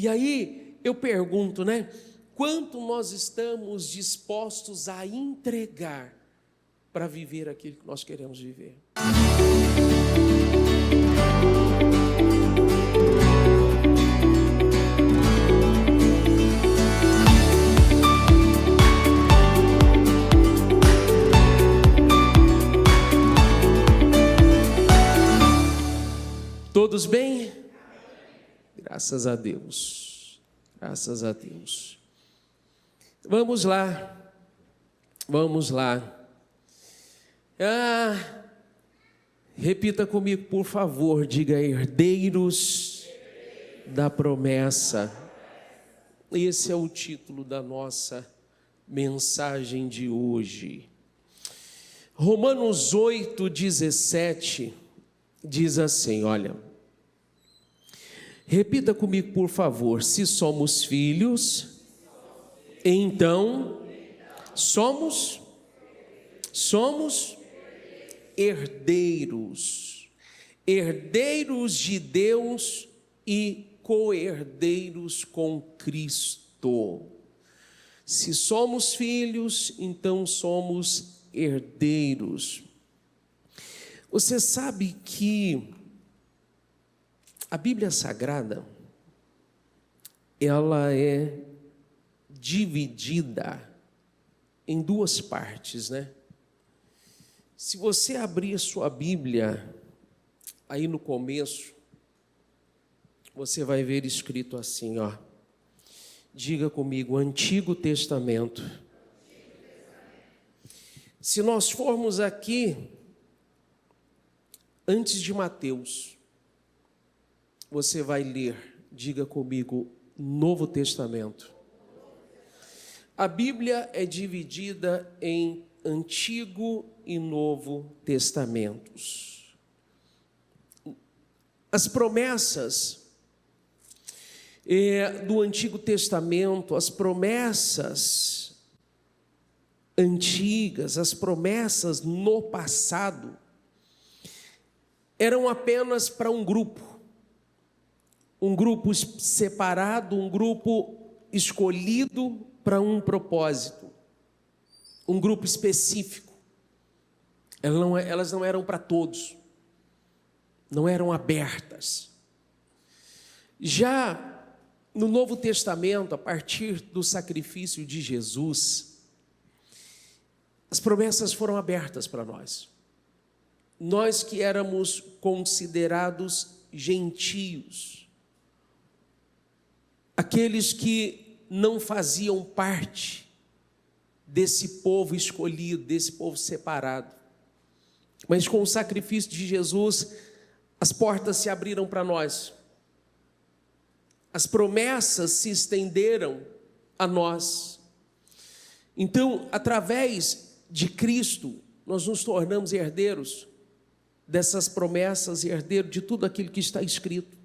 E aí eu pergunto, né? Quanto nós estamos dispostos a entregar para viver aquilo que nós queremos viver? Todos bem? Graças a Deus. Graças a Deus. Vamos lá. Vamos lá. Repita comigo, por favor. Diga: herdeiros da promessa. Esse é o título da nossa mensagem de hoje. Romanos 8:17 diz assim, olha. Repita comigo, por favor. Se somos filhos, então somos herdeiros. Herdeiros de Deus e co-herdeiros com Cristo. Se somos filhos, então somos herdeiros. Você sabe que a Bíblia Sagrada, ela é dividida em duas partes, né? Se você abrir a sua Bíblia, aí no começo, você vai ver escrito assim, ó. Diga comigo, Antigo Testamento. Se nós formos aqui, antes de Mateus, você vai ler, diga comigo, Novo Testamento. A Bíblia é dividida em Antigo e Novo Testamentos. As promessas do Antigo Testamento, as promessas antigas, as promessas no passado, eram apenas para um grupo separado, um grupo escolhido para um propósito, um grupo específico. Elas não eram para todos, não eram abertas. Já no Novo Testamento, a partir do sacrifício de Jesus, as promessas foram abertas para nós. Nós que éramos considerados gentios, aqueles que não faziam parte desse povo escolhido, desse povo separado. Mas com o sacrifício de Jesus, as portas se abriram para nós. As promessas se estenderam a nós. Então, através de Cristo, nós nos tornamos herdeiros dessas promessas e herdeiro de tudo aquilo que está escrito.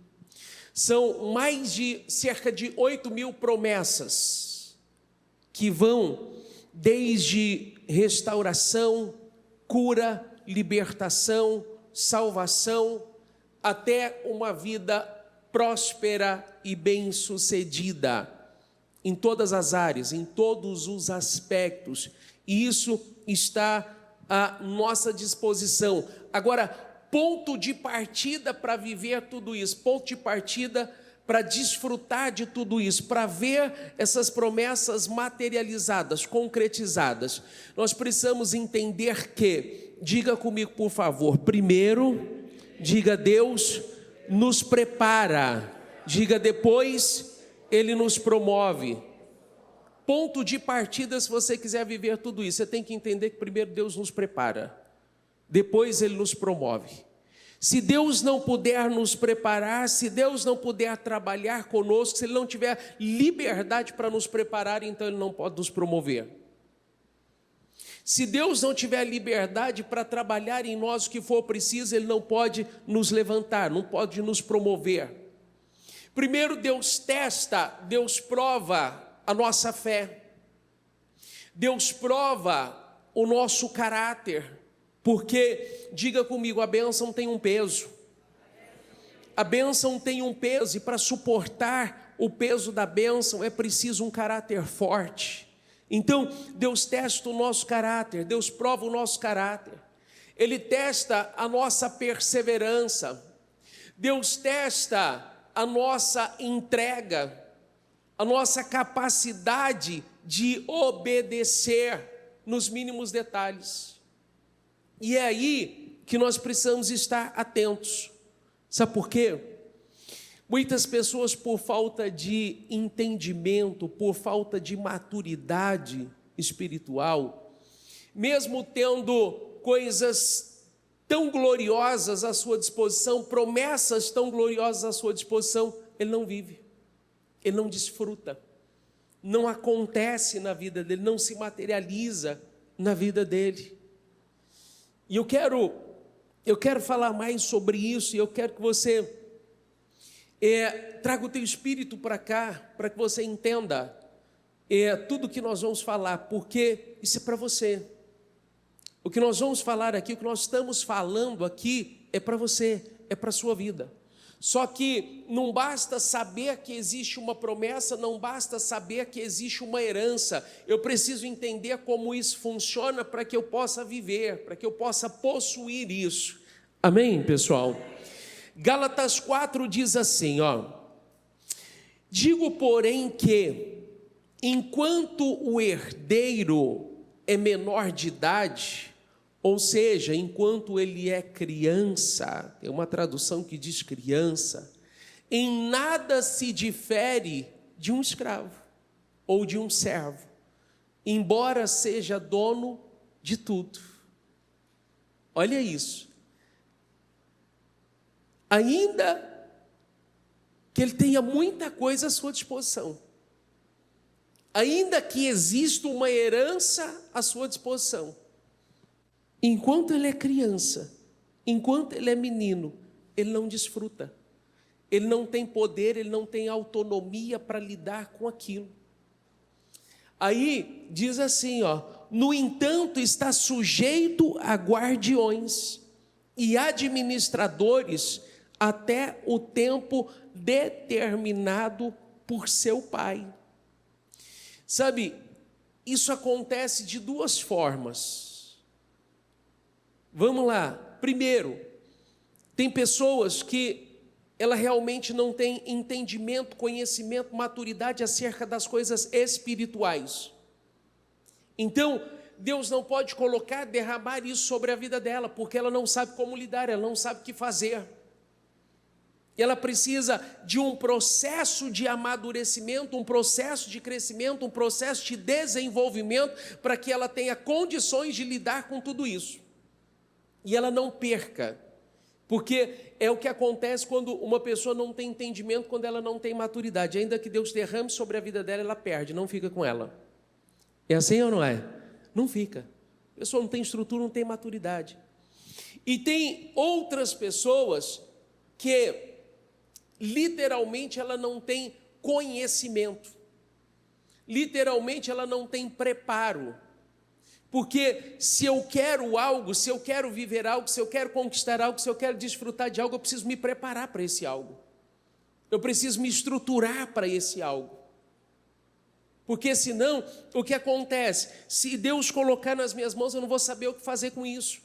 São mais de cerca de 8.000 promessas que vão desde restauração, cura, libertação, salvação, até uma vida próspera e bem-sucedida em todas as áreas, em todos os aspectos. E isso está à nossa disposição. Agora, ponto de partida para viver tudo isso, ponto de partida para desfrutar de tudo isso, para ver essas promessas materializadas, concretizadas, nós precisamos entender que, diga comigo por favor, primeiro, diga Deus nos prepara, diga depois, Ele nos promove. Ponto de partida, se você quiser viver tudo isso, você tem que entender que primeiro Deus nos prepara, depois Ele nos promove. Se Deus não puder nos preparar, se Deus não puder trabalhar conosco, se Ele não tiver liberdade para nos preparar, então Ele não pode nos promover. Se Deus não tiver liberdade para trabalhar em nós o que for preciso, Ele não pode nos levantar, não pode nos promover. Primeiro Deus testa, Deus prova a nossa fé. Deus prova o nosso caráter. Porque, diga comigo, a bênção tem um peso. A bênção tem um peso e para suportar o peso da bênção, é preciso um caráter forte. Então, Deus testa o nosso caráter, Deus prova o nosso caráter. Ele testa a nossa perseverança. Deus testa a nossa entrega, a nossa capacidade de obedecer nos mínimos detalhes. E é aí que nós precisamos estar atentos. Sabe por quê? Muitas pessoas, por falta de entendimento, por falta de maturidade espiritual, mesmo tendo coisas tão gloriosas à sua disposição, promessas tão gloriosas à sua disposição, ele não vive, ele não desfruta, não acontece na vida dele, não se materializa na vida dele. E eu quero falar mais sobre isso, e eu quero que você traga o teu espírito para cá, para que você entenda tudo que nós vamos falar, porque isso é para você. O que nós vamos falar aqui, o que nós estamos falando aqui, é para você, é para a sua vida. Só que não basta saber que existe uma promessa, não basta saber que existe uma herança. Eu preciso entender como isso funciona para que eu possa viver, para que eu possa possuir isso. Amém, pessoal? Gálatas 4 diz assim, digo, porém, que enquanto o herdeiro é menor de idade, ou seja, enquanto ele é criança, tem uma tradução que diz criança, em nada se difere de um escravo ou de um servo, embora seja dono de tudo. Olha isso. Ainda que ele tenha muita coisa à sua disposição, ainda que exista uma herança à sua disposição, enquanto ele é criança, enquanto ele é menino, ele não desfruta, ele não tem poder, ele não tem autonomia para lidar com aquilo. Aí diz assim, no entanto está sujeito a guardiões e administradores até o tempo determinado por seu pai. Sabe, isso acontece de duas formas. Vamos lá. Primeiro, tem pessoas que ela realmente não tem entendimento, conhecimento, maturidade acerca das coisas espirituais. Então, Deus não pode derramar isso sobre a vida dela, porque ela não sabe como lidar, ela não sabe o que fazer. Ela precisa de um processo de amadurecimento, um processo de crescimento, um processo de desenvolvimento, para que ela tenha condições de lidar com tudo isso. E ela não perca, porque é o que acontece quando uma pessoa não tem entendimento, quando ela não tem maturidade. Ainda que Deus derrame sobre a vida dela, ela perde, não fica com ela. É assim ou não é? Não fica. A pessoa não tem estrutura, não tem maturidade. E tem outras pessoas que literalmente ela não tem conhecimento, literalmente ela não tem preparo. Porque se eu quero algo, se eu quero viver algo, se eu quero conquistar algo, se eu quero desfrutar de algo, eu preciso me preparar para esse algo. Eu preciso me estruturar para esse algo. Porque senão, o que acontece? Se Deus colocar nas minhas mãos, eu não vou saber o que fazer com isso.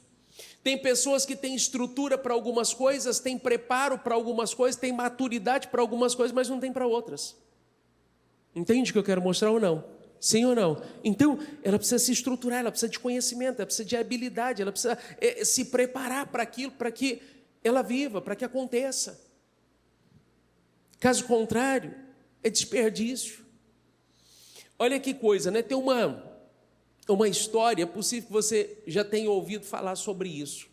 Tem pessoas que têm estrutura para algumas coisas, têm preparo para algumas coisas, têm maturidade para algumas coisas, mas não tem para outras. Entende o que eu quero mostrar ou não? Sim ou não? Então, ela precisa se estruturar, ela precisa de conhecimento, ela precisa de habilidade, ela precisa se preparar para aquilo, para que ela viva, para que aconteça. Caso contrário, é desperdício. Olha que coisa, né? Tem uma história, é possível que você já tenha ouvido falar sobre isso.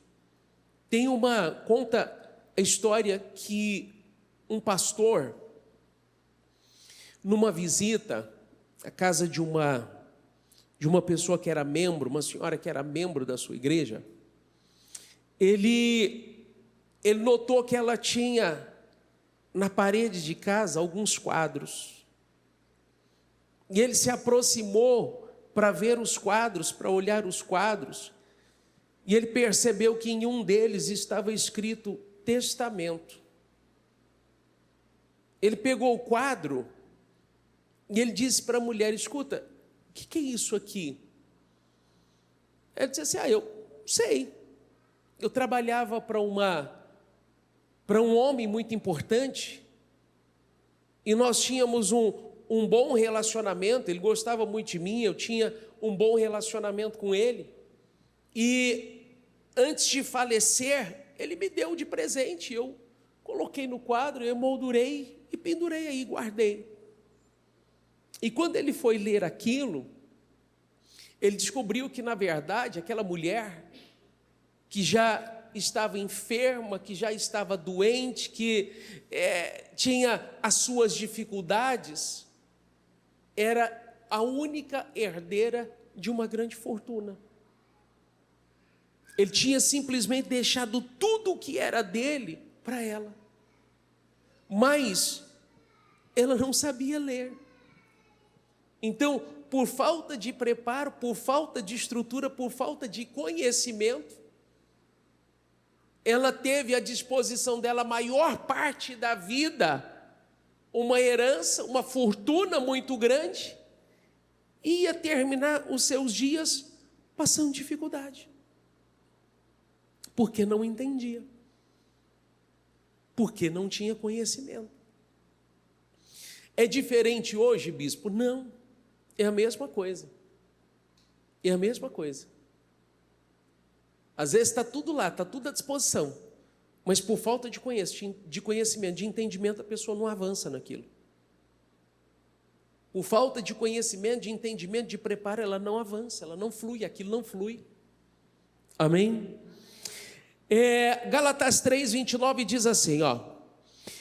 Conta a história que um pastor, numa visita à casa de uma pessoa que era membro, uma senhora que era membro da sua igreja, ele notou que ela tinha na parede de casa alguns quadros. E ele se aproximou para ver os quadros, para olhar os quadros, e ele percebeu que em um deles estava escrito testamento. Ele pegou o quadro e ele disse para a mulher: escuta, o que é isso aqui? Ela disse assim: eu sei. Eu trabalhava para um homem muito importante, e nós tínhamos um bom relacionamento. Ele gostava muito de mim, eu tinha um bom relacionamento com ele, e antes de falecer, ele me deu de presente. Eu coloquei no quadro, eu moldurei e pendurei aí, guardei. E quando ele foi ler aquilo, ele descobriu que, na verdade, aquela mulher que já estava enferma, que já estava doente, que tinha as suas dificuldades, era a única herdeira de uma grande fortuna. Ele tinha simplesmente deixado tudo o que era dele para ela, mas ela não sabia ler. Então, por falta de preparo, por falta de estrutura, por falta de conhecimento, ela teve à disposição dela a maior parte da vida, uma herança, uma fortuna muito grande, e ia terminar os seus dias passando dificuldade, porque não entendia, porque não tinha conhecimento. É diferente hoje, bispo? Não, é a mesma coisa, é a mesma coisa. Às vezes está tudo lá, está tudo à disposição, mas por falta de conhecimento, de entendimento, a pessoa não avança naquilo. Por falta de conhecimento, de entendimento, de preparo, ela não avança, ela não flui, aquilo não flui. Amém? Gálatas 3:29 diz assim,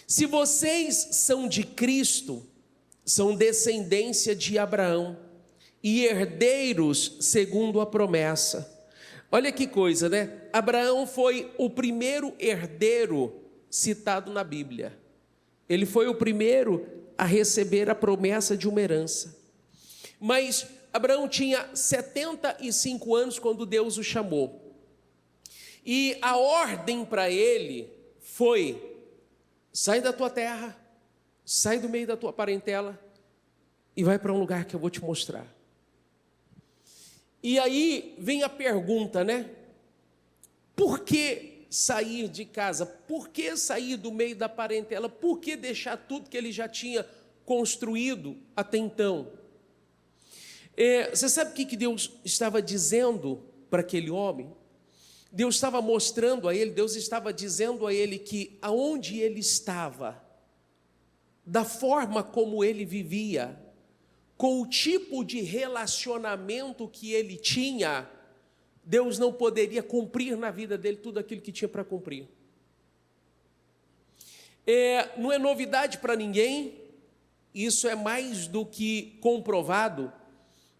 se vocês são de Cristo, são descendência de Abraão e herdeiros segundo a promessa. Olha que coisa, né? Abraão foi o primeiro herdeiro citado na Bíblia. Ele foi o primeiro a receber a promessa de uma herança. Mas Abraão tinha 75 anos quando Deus o chamou. E a ordem para ele foi: sai da tua terra, sai do meio da tua parentela e vai para um lugar que eu vou te mostrar. E aí vem a pergunta, né? Por que sair de casa? Por que sair do meio da parentela? Por que deixar tudo que ele já tinha construído até então? Você sabe o que Deus estava dizendo para aquele homem? Deus estava mostrando a ele, Deus estava dizendo a ele que aonde ele estava, da forma como ele vivia, com o tipo de relacionamento que ele tinha, Deus não poderia cumprir na vida dele tudo aquilo que tinha para cumprir. Não é novidade para ninguém, isso é mais do que comprovado,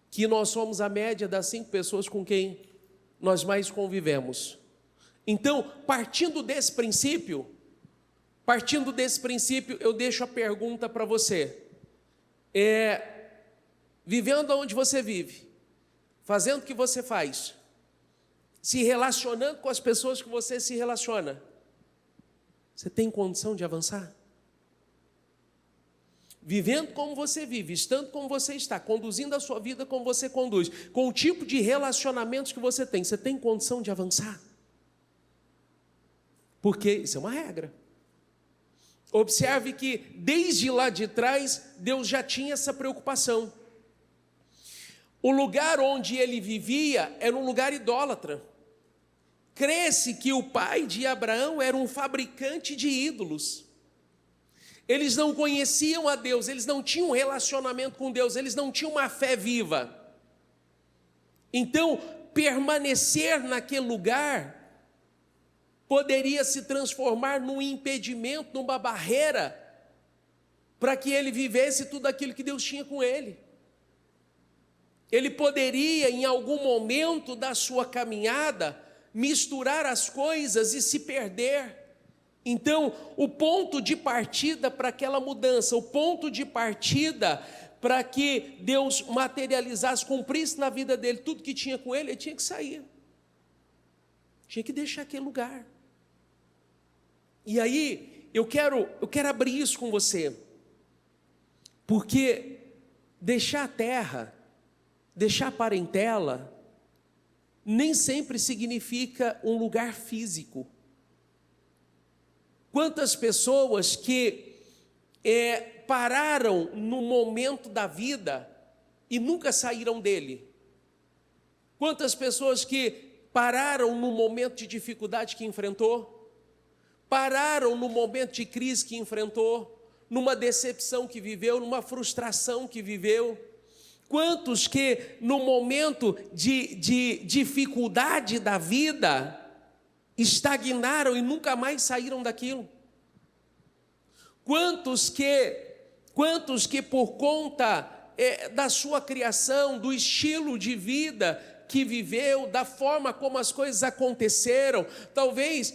que nós somos a média das 5 pessoas com quem nós mais convivemos. Então, partindo desse princípio, eu deixo a pergunta para você. Vivendo onde você vive, fazendo o que você faz, se relacionando com as pessoas que você se relaciona, você tem condição de avançar? Vivendo como você vive, estando como você está, conduzindo a sua vida como você conduz, com o tipo de relacionamentos que você tem condição de avançar? Porque isso é uma regra. Observe que desde lá de trás, Deus já tinha essa preocupação. O lugar onde ele vivia era um lugar idólatra. Crê-se que o pai de Abraão era um fabricante de ídolos. Eles não conheciam a Deus, eles não tinham um relacionamento com Deus, eles não tinham uma fé viva. Então, permanecer naquele lugar poderia se transformar num impedimento, numa barreira, para que ele vivesse tudo aquilo que Deus tinha com ele. Ele poderia, em algum momento da sua caminhada, misturar as coisas e se perder. Então, o ponto de partida para aquela mudança, o ponto de partida para que Deus materializasse, cumprisse na vida dele tudo que tinha com ele tinha que sair. Tinha que deixar aquele lugar. E aí, eu quero abrir isso com você. Porque deixar a terra, deixar a parentela, nem sempre significa um lugar físico. Quantas pessoas que pararam no momento da vida e nunca saíram dele? Quantas pessoas que pararam no momento de dificuldade que enfrentou? Pararam no momento de crise que enfrentou? Numa decepção que viveu, numa frustração que viveu? Quantos que no momento de dificuldade da vida estagnaram e nunca mais saíram daquilo? Quantos que por conta da sua criação, do estilo de vida que viveu, da forma como as coisas aconteceram, talvez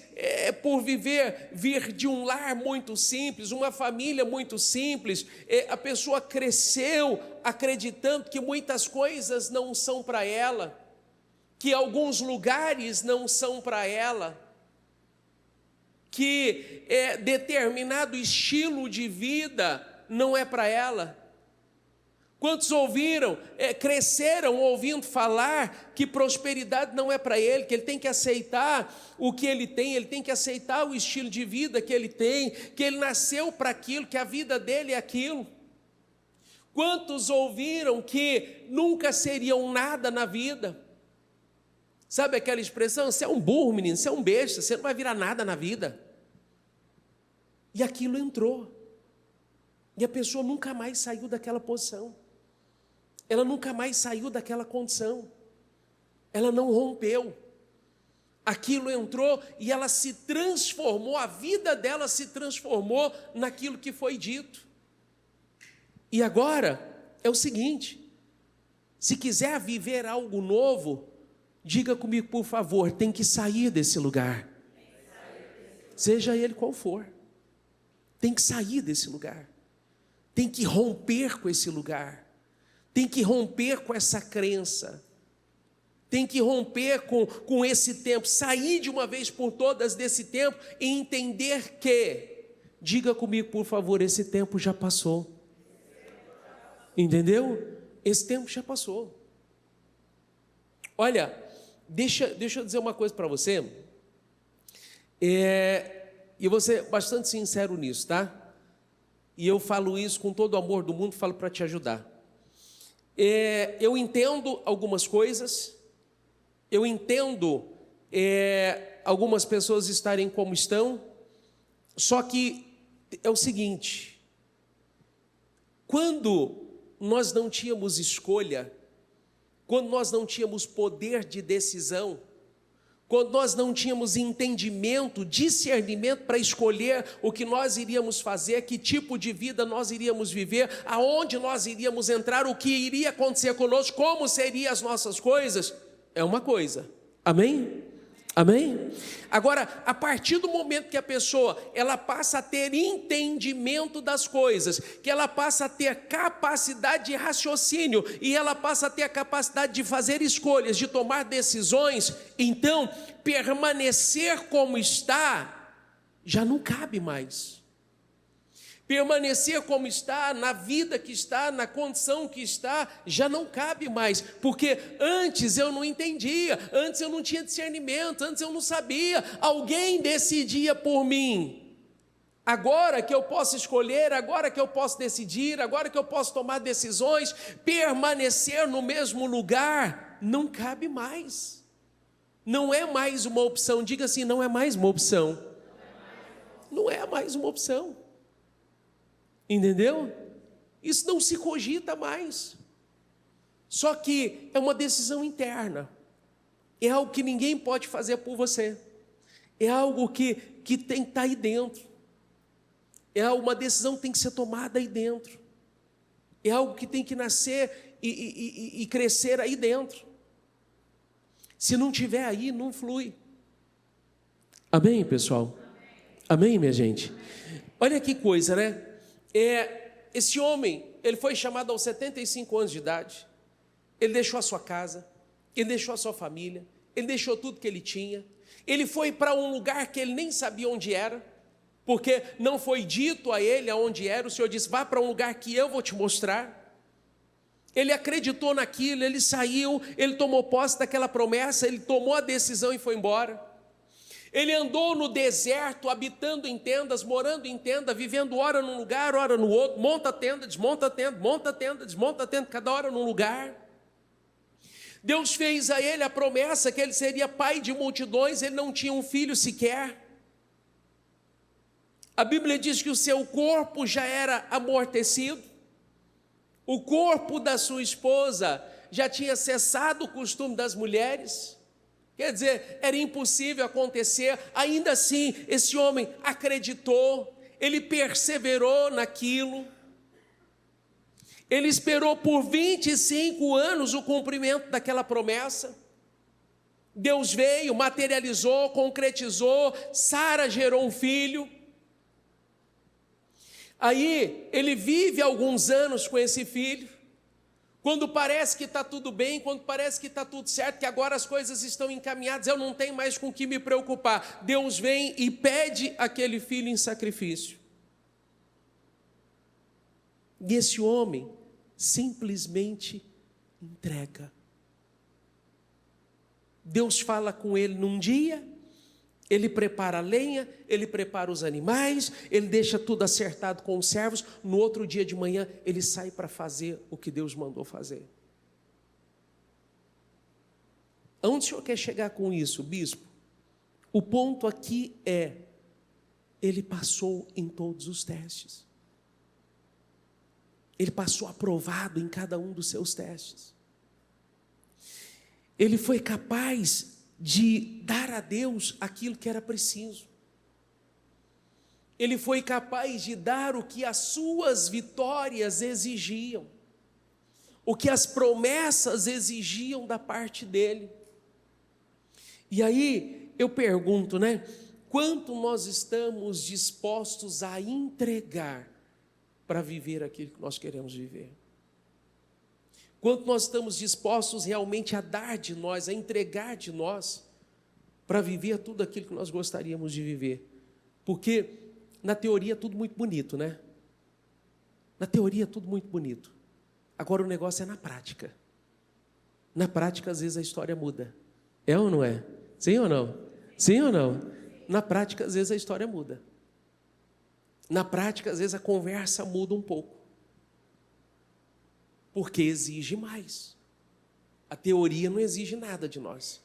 por vir de um lar muito simples, uma família muito simples, a pessoa cresceu acreditando que muitas coisas não são para ela, que alguns lugares não são para ela, que determinado estilo de vida não é para ela. Quantos cresceram ouvindo falar que prosperidade não é para ele, que ele tem que aceitar o que ele tem que aceitar o estilo de vida que ele tem, que ele nasceu para aquilo, que a vida dele é aquilo. Quantos ouviram que nunca seriam nada na vida? Sabe aquela expressão, você é um burro, menino, você é um besta, você não vai virar nada na vida. E aquilo entrou, e a pessoa nunca mais saiu daquela posição. Ela nunca mais saiu daquela condição, ela não rompeu, aquilo entrou e ela se transformou, a vida dela se transformou naquilo que foi dito. E agora é o seguinte, se quiser viver algo novo, diga comigo por favor, tem que sair desse lugar, seja ele qual for, tem que sair desse lugar, tem que romper com esse lugar, tem que romper com essa crença, tem que romper com esse tempo, sair de uma vez por todas desse tempo e entender que, diga comigo por favor, esse tempo já passou. Entendeu? Esse tempo já passou. Olha, deixa eu dizer uma coisa para você, e vou ser bastante sincero nisso, tá? E eu falo isso com todo o amor do mundo, falo para te ajudar. Eu entendo algumas coisas, eu entendo algumas pessoas estarem como estão, só que é o seguinte, quando nós não tínhamos escolha, quando nós não tínhamos poder de decisão, quando nós não tínhamos entendimento, discernimento para escolher o que nós iríamos fazer, que tipo de vida nós iríamos viver, aonde nós iríamos entrar, o que iria acontecer conosco, como seriam as nossas coisas, é uma coisa, amém? Amém? Agora, a partir do momento que a pessoa, ela passa a ter entendimento das coisas, que ela passa a ter capacidade de raciocínio, e ela passa a ter a capacidade de fazer escolhas, de tomar decisões, então, permanecer como está, já não cabe mais. Permanecer como está, na vida que está, na condição que está, já não cabe mais, porque antes eu não entendia, antes eu não tinha discernimento, antes eu não sabia, alguém decidia por mim. Agora que eu posso escolher, agora que eu posso decidir, agora que eu posso tomar decisões, permanecer no mesmo lugar, não cabe mais. Não é mais uma opção, diga assim, não é mais uma opção. Não é mais uma opção. Entendeu? Isso não se cogita mais. Só que é uma decisão interna. É algo que ninguém pode fazer por você. É algo que tem que estar aí dentro. É uma decisão que tem que ser tomada aí dentro. É algo que tem que nascer e crescer aí dentro. Se não tiver aí, não flui. Amém, pessoal? Amém, minha gente? Olha que coisa, né? Esse homem, ele foi chamado aos 75 anos de idade, ele deixou a sua casa, ele deixou a sua família, ele deixou tudo que ele tinha, ele foi para um lugar que ele nem sabia onde era, porque não foi dito a ele aonde era. O Senhor disse: vá para um lugar que eu vou te mostrar. Ele acreditou naquilo, ele saiu, ele tomou posse daquela promessa, ele tomou a decisão e foi embora. Ele andou no deserto, habitando em tendas, morando em tenda, vivendo ora num lugar, ora no outro, monta a tenda, desmonta a tenda, monta a tenda, desmonta a tenda, cada hora num lugar. Deus fez a ele a promessa que ele seria pai de multidões, ele não tinha um filho sequer. A Bíblia diz que o seu corpo já era amortecido, o corpo da sua esposa já tinha cessado o costume das mulheres. Quer dizer, era impossível acontecer. Ainda assim, esse homem acreditou, ele perseverou naquilo. Ele esperou por 25 anos o cumprimento daquela promessa. Deus veio, materializou, concretizou. Sara gerou um filho. Aí ele vive alguns anos com esse filho. Quando parece que está tudo bem, quando parece que está tudo certo, que agora as coisas estão encaminhadas, eu não tenho mais com o que me preocupar. Deus vem e pede aquele filho em sacrifício. E esse homem simplesmente entrega. Deus fala com ele num dia, ele prepara a lenha, ele prepara os animais, ele deixa tudo acertado com os servos. No outro dia de manhã, ele sai para fazer o que Deus mandou fazer. Aonde o senhor quer chegar com isso, bispo? O ponto aqui é, ele passou em todos os testes. Ele passou aprovado em cada um dos seus testes. Ele foi capaz de dar a Deus aquilo que era preciso. Ele foi capaz de dar o que as suas vitórias exigiam, o que as promessas exigiam da parte dele. E aí eu pergunto, quanto nós estamos dispostos a entregar para viver aquilo que nós queremos viver? Quanto nós estamos dispostos realmente a dar de nós, a entregar de nós, para viver tudo aquilo que nós gostaríamos de viver? Porque na teoria é tudo muito bonito, Na teoria é tudo muito bonito. Agora o negócio é na prática. Na prática, às vezes, a história muda. É ou não é? Sim ou não? Sim ou não? Na prática, às vezes, a história muda. Na prática, às vezes, a conversa muda um pouco. Porque exige mais. A teoria não exige nada de nós,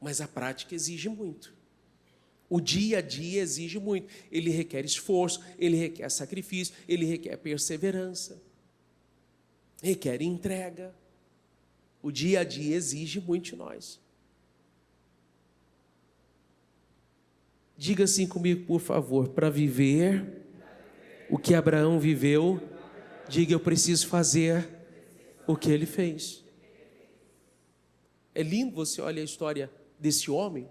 mas a prática exige muito. O dia a dia exige muito. Ele requer esforço, ele requer sacrifício, ele requer perseverança, requer entrega. O dia a dia exige muito de nós. Diga assim comigo, por favor: para viver o que Abraão viveu, diga: eu preciso fazer o que ele fez. É lindo você olhar a história desse homem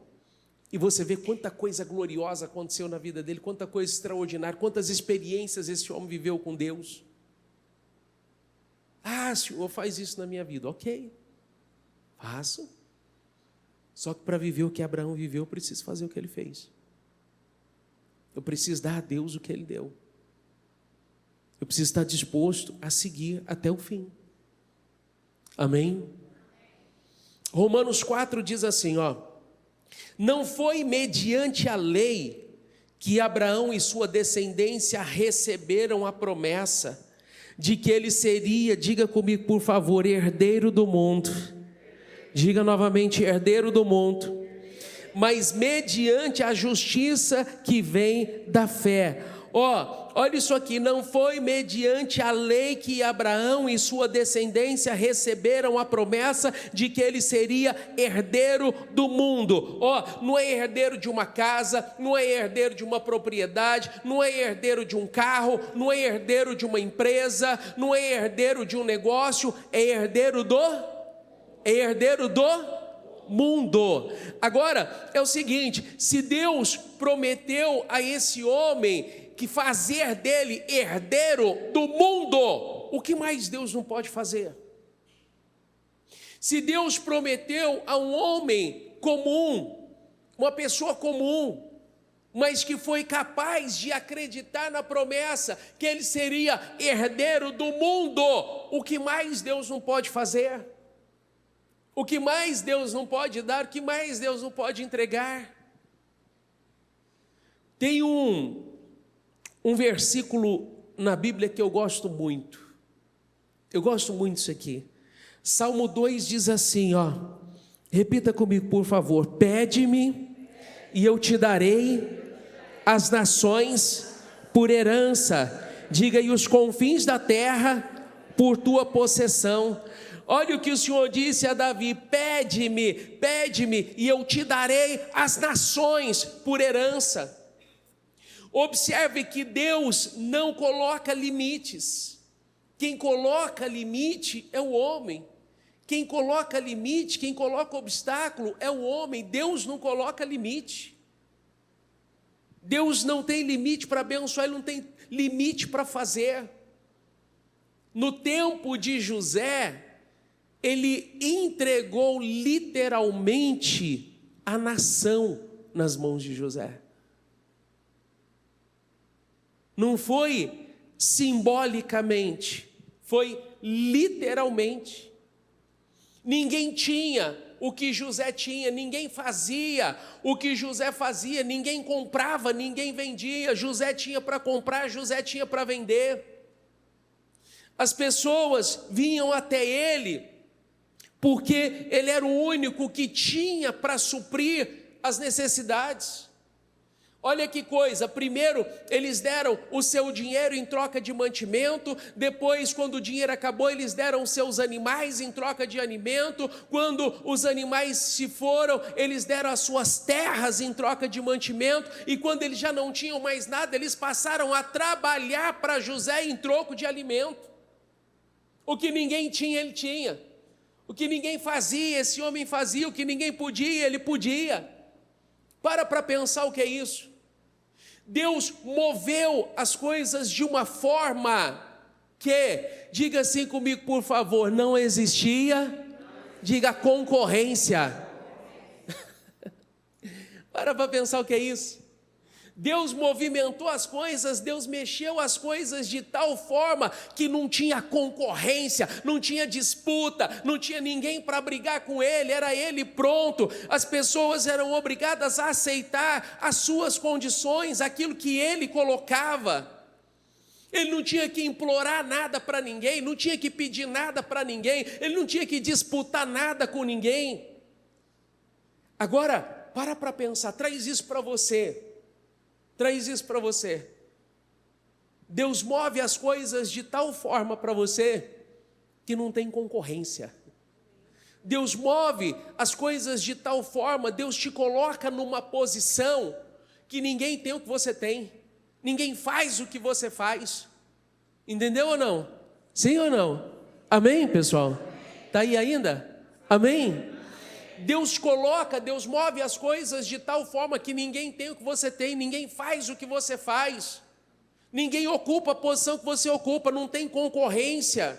e você vê quanta coisa gloriosa aconteceu na vida dele, quanta coisa extraordinária, quantas experiências esse homem viveu com Deus. Ah, Senhor, faz isso na minha vida. Ok, faço. Só que para viver o que Abraão viveu, eu preciso fazer o que ele fez. Eu preciso dar a Deus o que ele deu. Eu preciso estar disposto a seguir até o fim. Amém? Romanos 4 diz assim, não foi mediante a lei que Abraão e sua descendência receberam a promessa de que ele seria, diga comigo por favor, herdeiro do mundo. Diga novamente, herdeiro do mundo. Mas mediante a justiça que vem da fé. Olha isso aqui, não foi mediante a lei que Abraão e sua descendência receberam a promessa de que ele seria herdeiro do mundo. Não é herdeiro de uma casa, não é herdeiro de uma propriedade, não é herdeiro de um carro, não é herdeiro de uma empresa, não é herdeiro de um negócio, é herdeiro do mundo. Agora, é o seguinte, se Deus prometeu a esse homem que fazer dele herdeiro do mundo, o que mais Deus não pode fazer? Se Deus prometeu a um homem comum, uma pessoa comum, mas que foi capaz de acreditar na promessa que ele seria herdeiro do mundo. O que mais Deus não pode fazer? O que mais Deus não pode dar? O que mais Deus não pode entregar? Tem um versículo na Bíblia que eu gosto muito. Eu gosto muito disso aqui. Salmo 2 diz assim, repita comigo, por favor. Pede-me e eu te darei as nações por herança. Diga, e os confins da terra por tua possessão. Olha o que o Senhor disse a Davi: pede-me, pede-me, e eu te darei as nações por herança. Observe que Deus não coloca limites. Quem coloca limite é o homem. Quem coloca limite, quem coloca obstáculo é o homem. Deus não coloca limite. Deus não tem limite para abençoar, Ele não tem limite para fazer. No tempo de José, ele entregou literalmente a nação nas mãos de José. Não foi simbolicamente, foi literalmente. Ninguém tinha o que José tinha, ninguém fazia o que José fazia, ninguém comprava, ninguém vendia. José tinha para comprar, José tinha para vender. As pessoas vinham até ele porque ele era o único que tinha para suprir as necessidades. Olha que coisa, primeiro eles deram o seu dinheiro em troca de mantimento, depois, quando o dinheiro acabou, eles deram os seus animais em troca de alimento, quando os animais se foram, eles deram as suas terras em troca de mantimento, e quando eles já não tinham mais nada, eles passaram a trabalhar para José em troco de alimento. O que ninguém tinha, ele tinha. O que ninguém fazia, esse homem fazia. O que ninguém podia, ele podia. Para pensar o que é isso. Deus moveu as coisas de uma forma que, diga assim comigo, por favor, não existia, diga, concorrência. Para pensar o que é isso. Deus movimentou as coisas, Deus mexeu as coisas de tal forma que não tinha concorrência, não tinha disputa, não tinha ninguém para brigar com ele, era ele pronto. As pessoas eram obrigadas a aceitar as suas condições, aquilo que ele colocava. Ele não tinha que implorar nada para ninguém, não tinha que pedir nada para ninguém, ele não tinha que disputar nada com ninguém. Agora, para pensar, traz isso para você. Traz isso para você. Deus move as coisas de tal forma para você que não tem concorrência. Deus move as coisas de tal forma, Deus te coloca numa posição que ninguém tem o que você tem, ninguém faz o que você faz. Entendeu ou não? Sim ou não? Amém, pessoal? Está aí ainda? Amém? Deus coloca, Deus move as coisas de tal forma que ninguém tem o que você tem, ninguém faz o que você faz, ninguém ocupa a posição que você ocupa, não tem concorrência.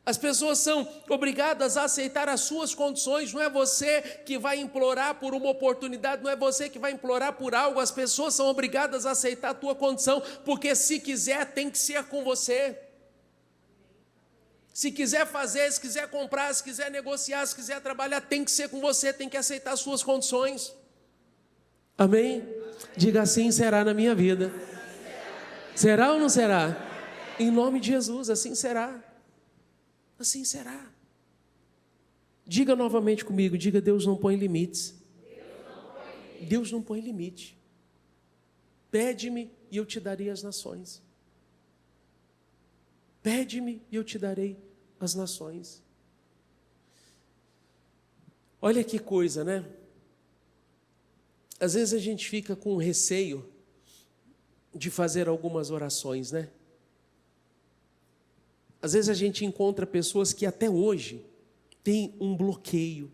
As pessoas são obrigadas a aceitar as suas condições, não é você que vai implorar por uma oportunidade, não é você que vai implorar por algo, as pessoas são obrigadas a aceitar a tua condição, porque se quiser, tem que ser com você. Se quiser fazer, se quiser comprar, se quiser negociar, se quiser trabalhar, tem que ser com você, tem que aceitar as suas condições. Amém? Diga assim, será na minha vida. Será ou não será? Em nome de Jesus, assim será. Assim será. Diga novamente comigo, diga, Deus não põe limites. Deus não põe limite. Pede-me e eu te darei as nações. Pede-me e eu te darei as nações. Olha que coisa, né? Às vezes a gente fica com receio de fazer algumas orações, né? Às vezes a gente encontra pessoas que até hoje têm um bloqueio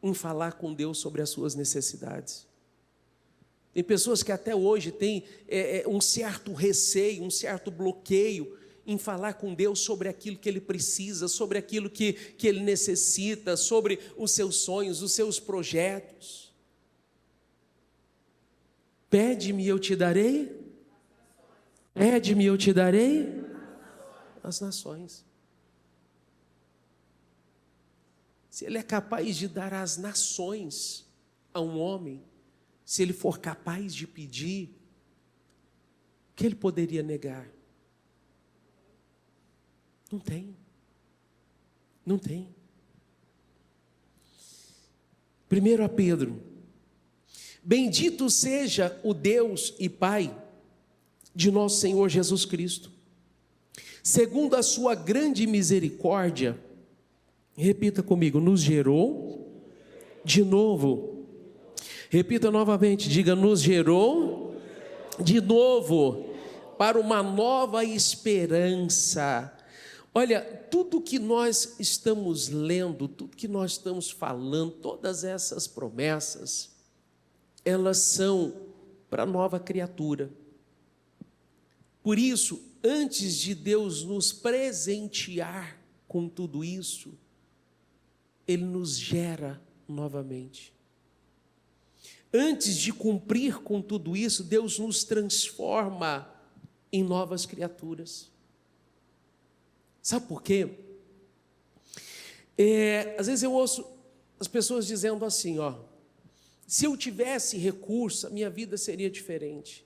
em falar com Deus sobre as suas necessidades. Tem pessoas que até hoje têm um certo receio, um certo bloqueio em falar com Deus sobre aquilo que Ele precisa, sobre aquilo que Ele necessita, sobre os seus sonhos, os seus projetos. Pede-me e eu te darei. Pede-me e eu te darei as nações. Se ele é capaz de dar as nações a um homem, se ele for capaz de pedir, o que ele poderia negar? Não tem. Não tem. 1 Pedro: bendito seja o Deus e Pai de nosso Senhor Jesus Cristo, segundo a sua grande misericórdia, repita comigo, nos gerou de novo. Repita novamente, diga, nos gerou de novo para uma nova esperança. Olha, tudo que nós estamos lendo, tudo que nós estamos falando, todas essas promessas, elas são para a nova criatura. Por isso, antes de Deus nos presentear com tudo isso, Ele nos gera novamente. Antes de cumprir com tudo isso, Deus nos transforma em novas criaturas. Sabe por quê? Às vezes eu ouço as pessoas dizendo assim, se eu tivesse recurso, a minha vida seria diferente.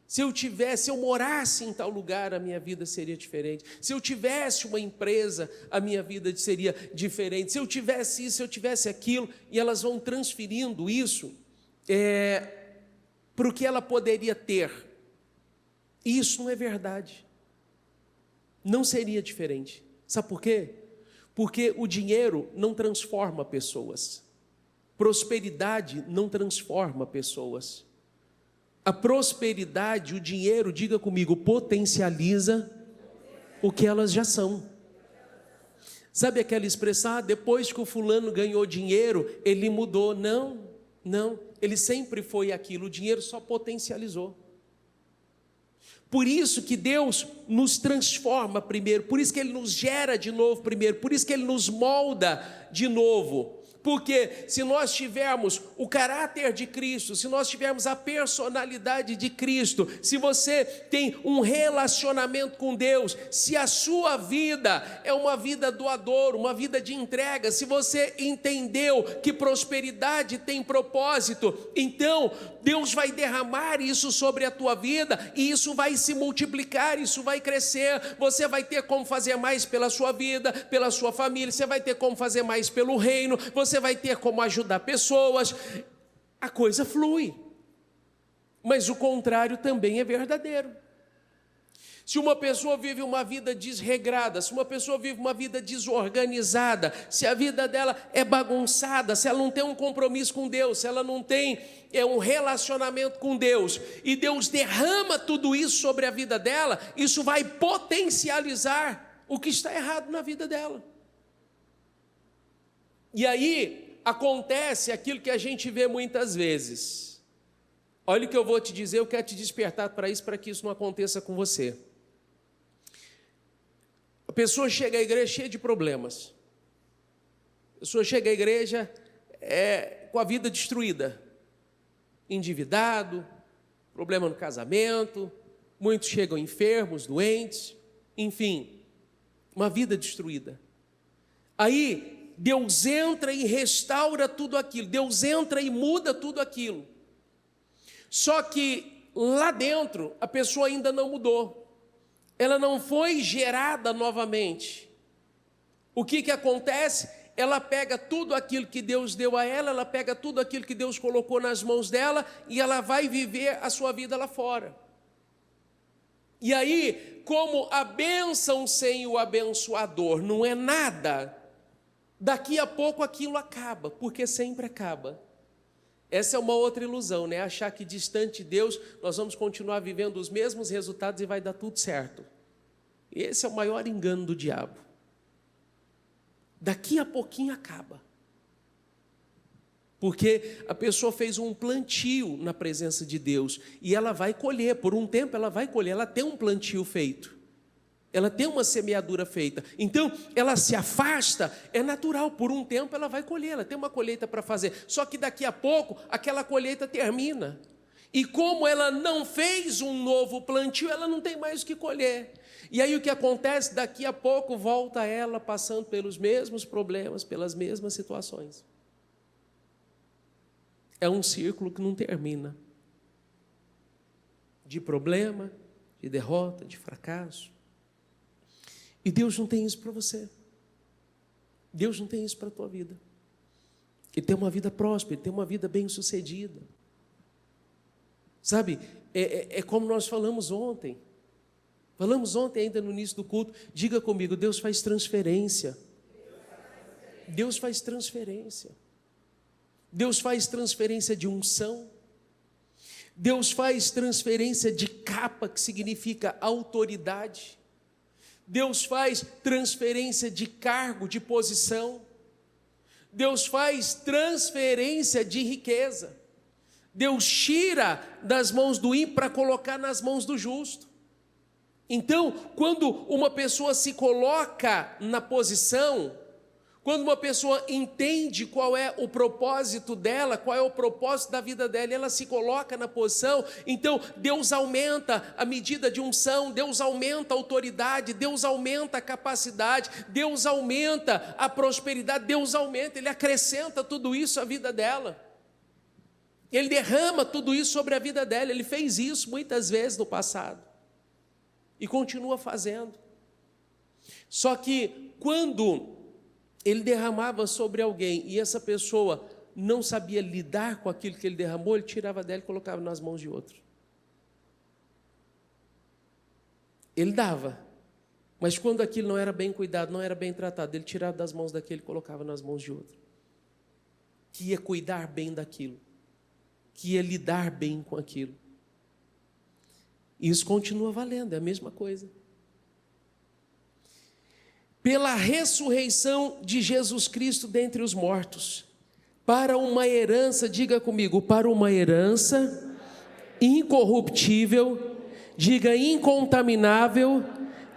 Se eu morasse em tal lugar, a minha vida seria diferente. Se eu tivesse uma empresa, a minha vida seria diferente. Se eu tivesse isso, se eu tivesse aquilo, e elas vão transferindo isso para o que ela poderia ter. E isso não é verdade. Não seria diferente. Sabe por quê? Porque o dinheiro não transforma pessoas. Prosperidade não transforma pessoas. A prosperidade, o dinheiro, diga comigo, potencializa o que elas já são. Sabe aquela expressão, depois que o fulano ganhou dinheiro, ele mudou. Não, ele sempre foi aquilo, o dinheiro só potencializou. Por isso que Deus nos transforma primeiro, por isso que Ele nos gera de novo primeiro, por isso que Ele nos molda de novo. Porque se nós tivermos o caráter de Cristo, se nós tivermos a personalidade de Cristo, se você tem um relacionamento com Deus, se a sua vida é uma vida doadora, uma vida de entrega, se você entendeu que prosperidade tem propósito, então Deus vai derramar isso sobre a tua vida e isso vai se multiplicar, isso vai crescer. Você vai ter como fazer mais pela sua vida, pela sua família, você vai ter como fazer mais pelo reino, você vai ter como ajudar pessoas, a coisa flui. Mas o contrário também é verdadeiro. Se uma pessoa vive uma vida desregrada, se uma pessoa vive uma vida desorganizada, se a vida dela é bagunçada, se ela não tem um compromisso com Deus, se ela não tem um relacionamento com Deus, e Deus derrama tudo isso sobre a vida dela, isso vai potencializar o que está errado na vida dela. E aí acontece aquilo que a gente vê muitas vezes. Olha o que eu vou te dizer, eu quero te despertar para isso, para que isso não aconteça com você. A pessoa chega à igreja cheia de problemas. A pessoa chega à igreja com a vida destruída. Endividado, problema no casamento, muitos chegam enfermos, doentes, enfim, uma vida destruída. Aí Deus entra e restaura tudo aquilo, Deus entra e muda tudo aquilo. Só que lá dentro a pessoa ainda não mudou, ela não foi gerada novamente. O que acontece? Ela pega tudo aquilo que Deus deu a ela, ela pega tudo aquilo que Deus colocou nas mãos dela e ela vai viver a sua vida lá fora. E aí, como a bênção sem o abençoador não é nada, daqui a pouco aquilo acaba, porque sempre acaba. Essa é uma outra ilusão, né? Achar que distante de Deus nós vamos continuar vivendo os mesmos resultados e vai dar tudo certo. Esse é o maior engano do diabo. Daqui a pouquinho acaba. Porque a pessoa fez um plantio na presença de Deus e ela vai colher, por um tempo ela vai colher, ela tem um plantio feito. Ela tem uma semeadura feita, então ela se afasta, é natural, por um tempo ela vai colher, ela tem uma colheita para fazer, só que daqui a pouco aquela colheita termina, E como ela não fez um novo plantio, ela não tem mais o que colher. E aí o que acontece? Daqui a pouco volta ela passando pelos mesmos problemas, pelas mesmas situações. É um círculo que não termina. De problema, de derrota, de fracasso. E Deus não tem isso para você. Deus não tem isso para a tua vida. Ele tem uma vida próspera, ele tem uma vida bem-sucedida. Sabe, é como nós falamos ontem. Falamos ontem ainda no início do culto. Diga comigo, Deus faz transferência. Deus faz transferência. Deus faz transferência de unção. Deus faz transferência de capa, que significa autoridade. Deus faz transferência de cargo, de posição. Deus faz transferência de riqueza. Deus tira das mãos do ímpio para colocar nas mãos do justo. Então, quando uma pessoa se coloca na posição, quando uma pessoa entende qual é o propósito dela, qual é o propósito da vida dela, ela se coloca na posição, então Deus aumenta a medida de unção, Deus aumenta a autoridade, Deus aumenta a capacidade, Deus aumenta a prosperidade, Deus aumenta, Ele acrescenta tudo isso à vida dela. Ele derrama tudo isso sobre a vida dela. Ele fez isso muitas vezes no passado e continua fazendo. Só que quando ele derramava sobre alguém e essa pessoa não sabia lidar com aquilo que ele derramou, ele tirava dela e colocava nas mãos de outro. Ele dava, mas quando aquilo não era bem cuidado, não era bem tratado, ele tirava das mãos daquele e colocava nas mãos de outro, que ia cuidar bem daquilo, que ia lidar bem com aquilo. Isso continua valendo, é a mesma coisa. Pela ressurreição de Jesus Cristo dentre os mortos, para uma herança, diga comigo, para uma herança incorruptível, diga incontaminável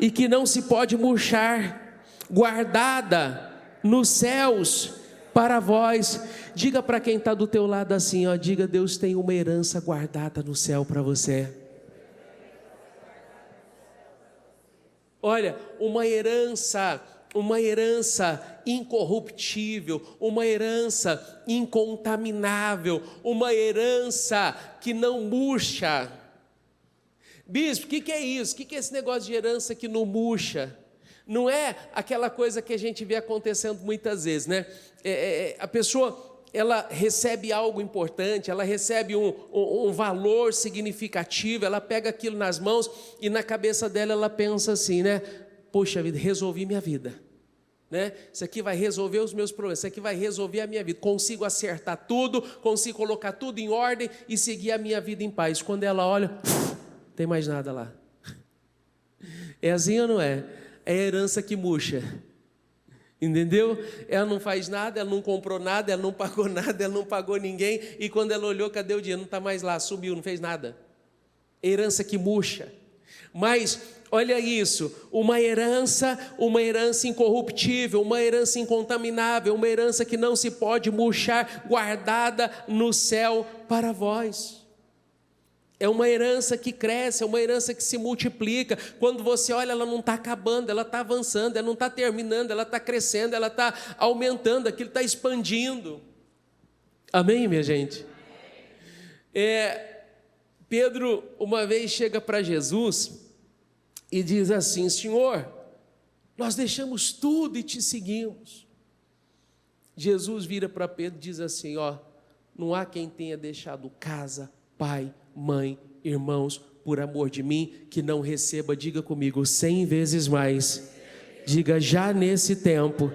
e que não se pode murchar, guardada nos céus para vós. Diga para quem está do teu lado assim, ó, diga: Deus tem uma herança guardada no céu para você. Olha, uma herança incorruptível, uma herança incontaminável, uma herança que não murcha. Bispo, o que é isso? O que é esse negócio de herança que não murcha? Não é aquela coisa que a gente vê acontecendo muitas vezes, né? A pessoa, ela recebe algo importante, ela recebe um valor significativo, ela pega aquilo nas mãos e na cabeça dela ela pensa assim, né? Poxa vida, resolvi minha vida, né? Isso aqui vai resolver os meus problemas, isso aqui vai resolver a minha vida, consigo acertar tudo, consigo colocar tudo em ordem e seguir a minha vida em paz. Quando ela olha, não tem mais nada lá. É assim ou não é? É a herança que murcha. Entendeu? Ela não faz nada, ela não comprou nada, ela não pagou nada, ela não pagou ninguém, e quando ela olhou, cadê o dinheiro? Não está mais lá, sumiu, não fez nada. Herança que murcha. Mas olha isso, uma herança incorruptível, uma herança incontaminável, uma herança que não se pode murchar, guardada no céu para vós. É uma herança que cresce, é uma herança que se multiplica. Quando você olha, ela não está acabando, ela está avançando, ela não está terminando, ela está crescendo, ela está aumentando, aquilo está expandindo. Amém, minha gente? Pedro uma vez chega para Jesus e diz assim: Senhor, nós deixamos tudo e te seguimos. Jesus vira para Pedro e diz assim: ó, não há quem tenha deixado casa, pai, mãe, irmãos, por amor de mim, que não receba, diga comigo, 100 vezes mais. Diga já nesse tempo,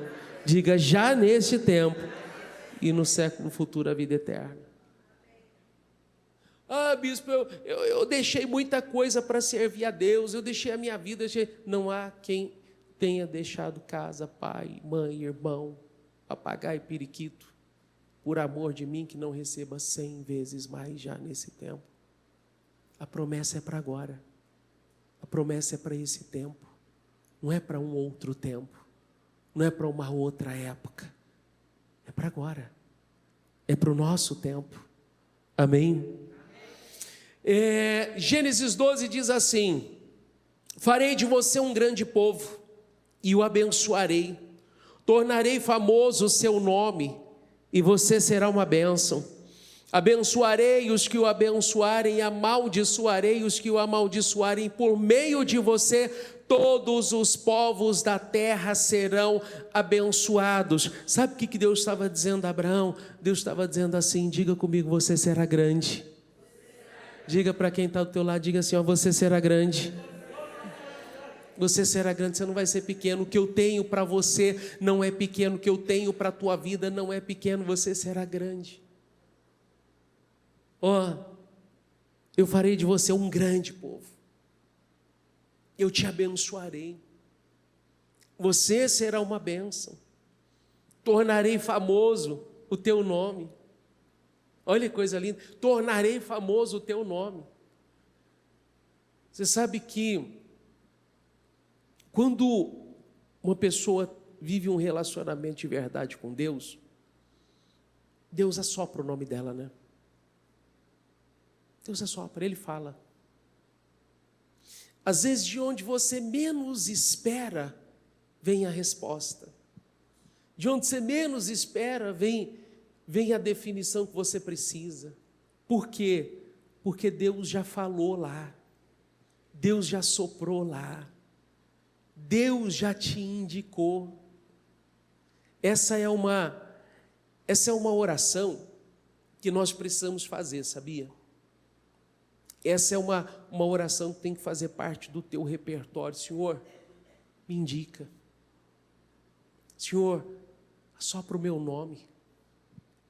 diga já neste tempo, e no século futuro a vida eterna. Ah, bispo, eu deixei muita coisa para servir a Deus, eu deixei a minha vida. Não há quem tenha deixado casa, pai, mãe, irmão, papagaio e periquito, por amor de mim, que não receba 100 vezes mais já nesse tempo. A promessa é para agora, a promessa é para esse tempo, não é para um outro tempo, não é para uma outra época, é para agora, é para o nosso tempo. Amém? Gênesis 12 diz assim: farei de você um grande povo e o abençoarei, tornarei famoso o seu nome e você será uma bênção. Abençoarei os que o abençoarem e amaldiçoarei os que o amaldiçoarem. Por meio de você todos os povos da terra serão abençoados. Sabe o que Deus estava dizendo a Abraão? Deus estava dizendo assim: diga comigo, você será grande. Diga para quem está do teu lado, diga assim: ó, você será grande. Você será grande, você não vai ser pequeno. O que eu tenho para você não é pequeno. O que eu tenho para a tua vida não é pequeno. Você será grande. Eu farei de você um grande povo. Eu te abençoarei. Você será uma bênção. Tornarei famoso o teu nome. Olha que coisa linda. Tornarei famoso o teu nome. Você sabe que quando uma pessoa vive um relacionamento de verdade com Deus, Deus assopra o nome dela, né? Deus assopra, Ele fala. Às vezes, de onde você menos espera, vem a resposta. De onde você menos espera, vem a definição que você precisa. Por quê? Porque Deus já falou lá. Deus já soprou lá. Deus já te indicou. Essa é uma oração que nós precisamos fazer, sabia? Essa é uma oração que tem que fazer parte do teu repertório. Senhor, me indica. Senhor, assopra o meu nome.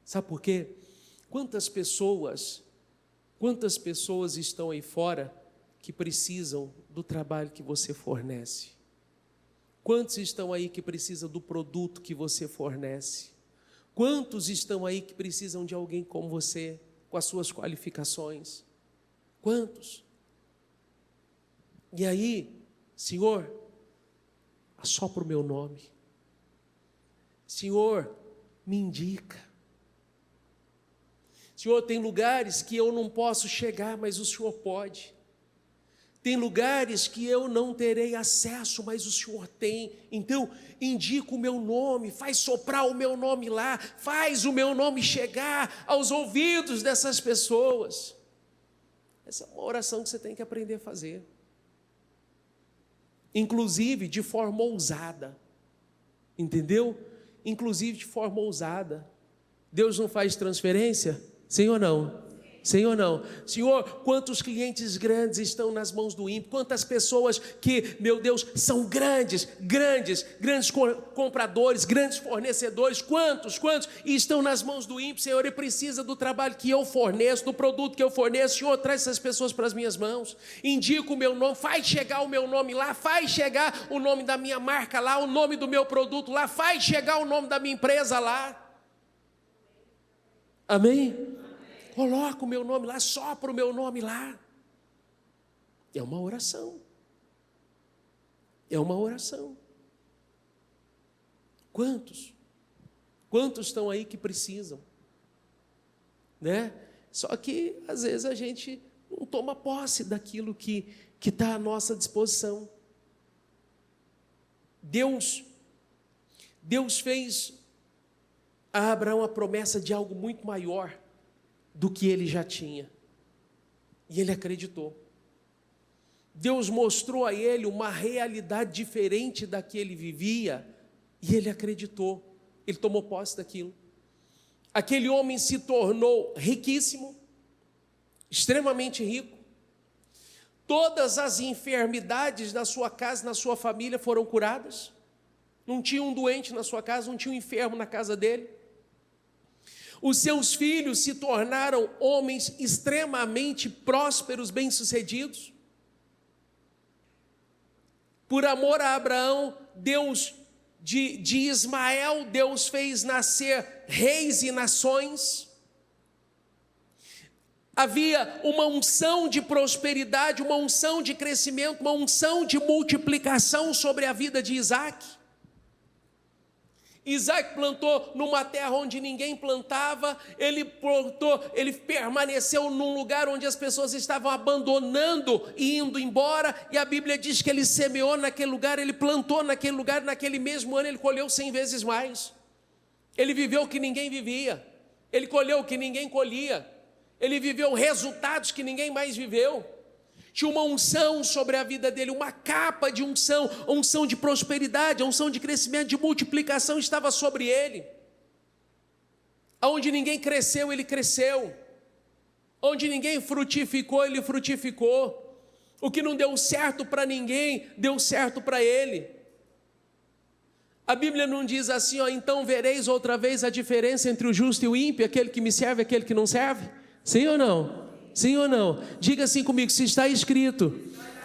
Sabe por quê? Quantas pessoas estão aí fora que precisam do trabalho que você fornece? Quantos estão aí que precisam do produto que você fornece? Quantos estão aí que precisam de alguém como você, com as suas qualificações? Quantos? E aí, Senhor, assopra o meu nome. Senhor, me indica. Senhor, tem lugares que eu não posso chegar, mas o Senhor pode. Tem lugares que eu não terei acesso, mas o Senhor tem. Então, indica o meu nome, faz soprar o meu nome lá, faz o meu nome chegar aos ouvidos dessas pessoas. Essa é uma oração que você tem que aprender a fazer. Inclusive de forma ousada. Entendeu? Inclusive de forma ousada. Deus não faz transferência? Sim ou não? Sim ou não? Senhor, quantos clientes grandes estão nas mãos do ímpio? Quantas pessoas que, meu Deus, são grandes compradores, grandes fornecedores, quantos, e estão nas mãos do ímpio? Senhor, ele precisa do trabalho que eu forneço, do produto que eu forneço. Senhor, traz essas pessoas para as minhas mãos, indica o meu nome, faz chegar o meu nome lá, faz chegar o nome da minha marca lá, o nome do meu produto lá, faz chegar o nome da minha empresa lá. Amém? Coloca o meu nome lá, sopra o meu nome lá. É uma oração. É uma oração. Quantos estão aí que precisam? Né? Só que, às vezes, a gente não toma posse daquilo que está à nossa disposição. Deus fez a Abraão a promessa de algo muito maior do que ele já tinha. E ele acreditou. Deus mostrou a ele uma realidade diferente da que ele vivia, e ele acreditou. Ele tomou posse daquilo. Aquele homem se tornou riquíssimo, extremamente rico. Todas as enfermidades da sua casa, na sua família foram curadas. Não tinha um doente na sua casa, não tinha um enfermo na casa dele. Os seus filhos se tornaram homens extremamente prósperos, bem-sucedidos. Por amor a Abraão, Deus, de Ismael, Deus fez nascer reis e nações. Havia uma unção de prosperidade, uma unção de crescimento, uma unção de multiplicação sobre a vida de Isaac. Isaac plantou numa terra onde ninguém plantava, ele plantou, ele permaneceu num lugar onde as pessoas estavam abandonando e indo embora, e a Bíblia diz que ele semeou naquele lugar, ele plantou naquele lugar, naquele mesmo ano ele colheu 100 vezes mais. Ele viveu o que ninguém vivia, ele colheu o que ninguém colhia, ele viveu resultados que ninguém mais viveu. Tinha uma unção sobre a vida dele, uma capa de unção, unção de prosperidade, unção de crescimento, de multiplicação estava sobre ele. Onde ninguém cresceu, ele cresceu. Onde ninguém frutificou, ele frutificou. O que não deu certo para ninguém, deu certo para ele. A Bíblia não diz assim, então vereis outra vez a diferença entre o justo e o ímpio, aquele que me serve e aquele que não serve? Sim ou não? Sim ou não? Diga assim comigo, se está escrito.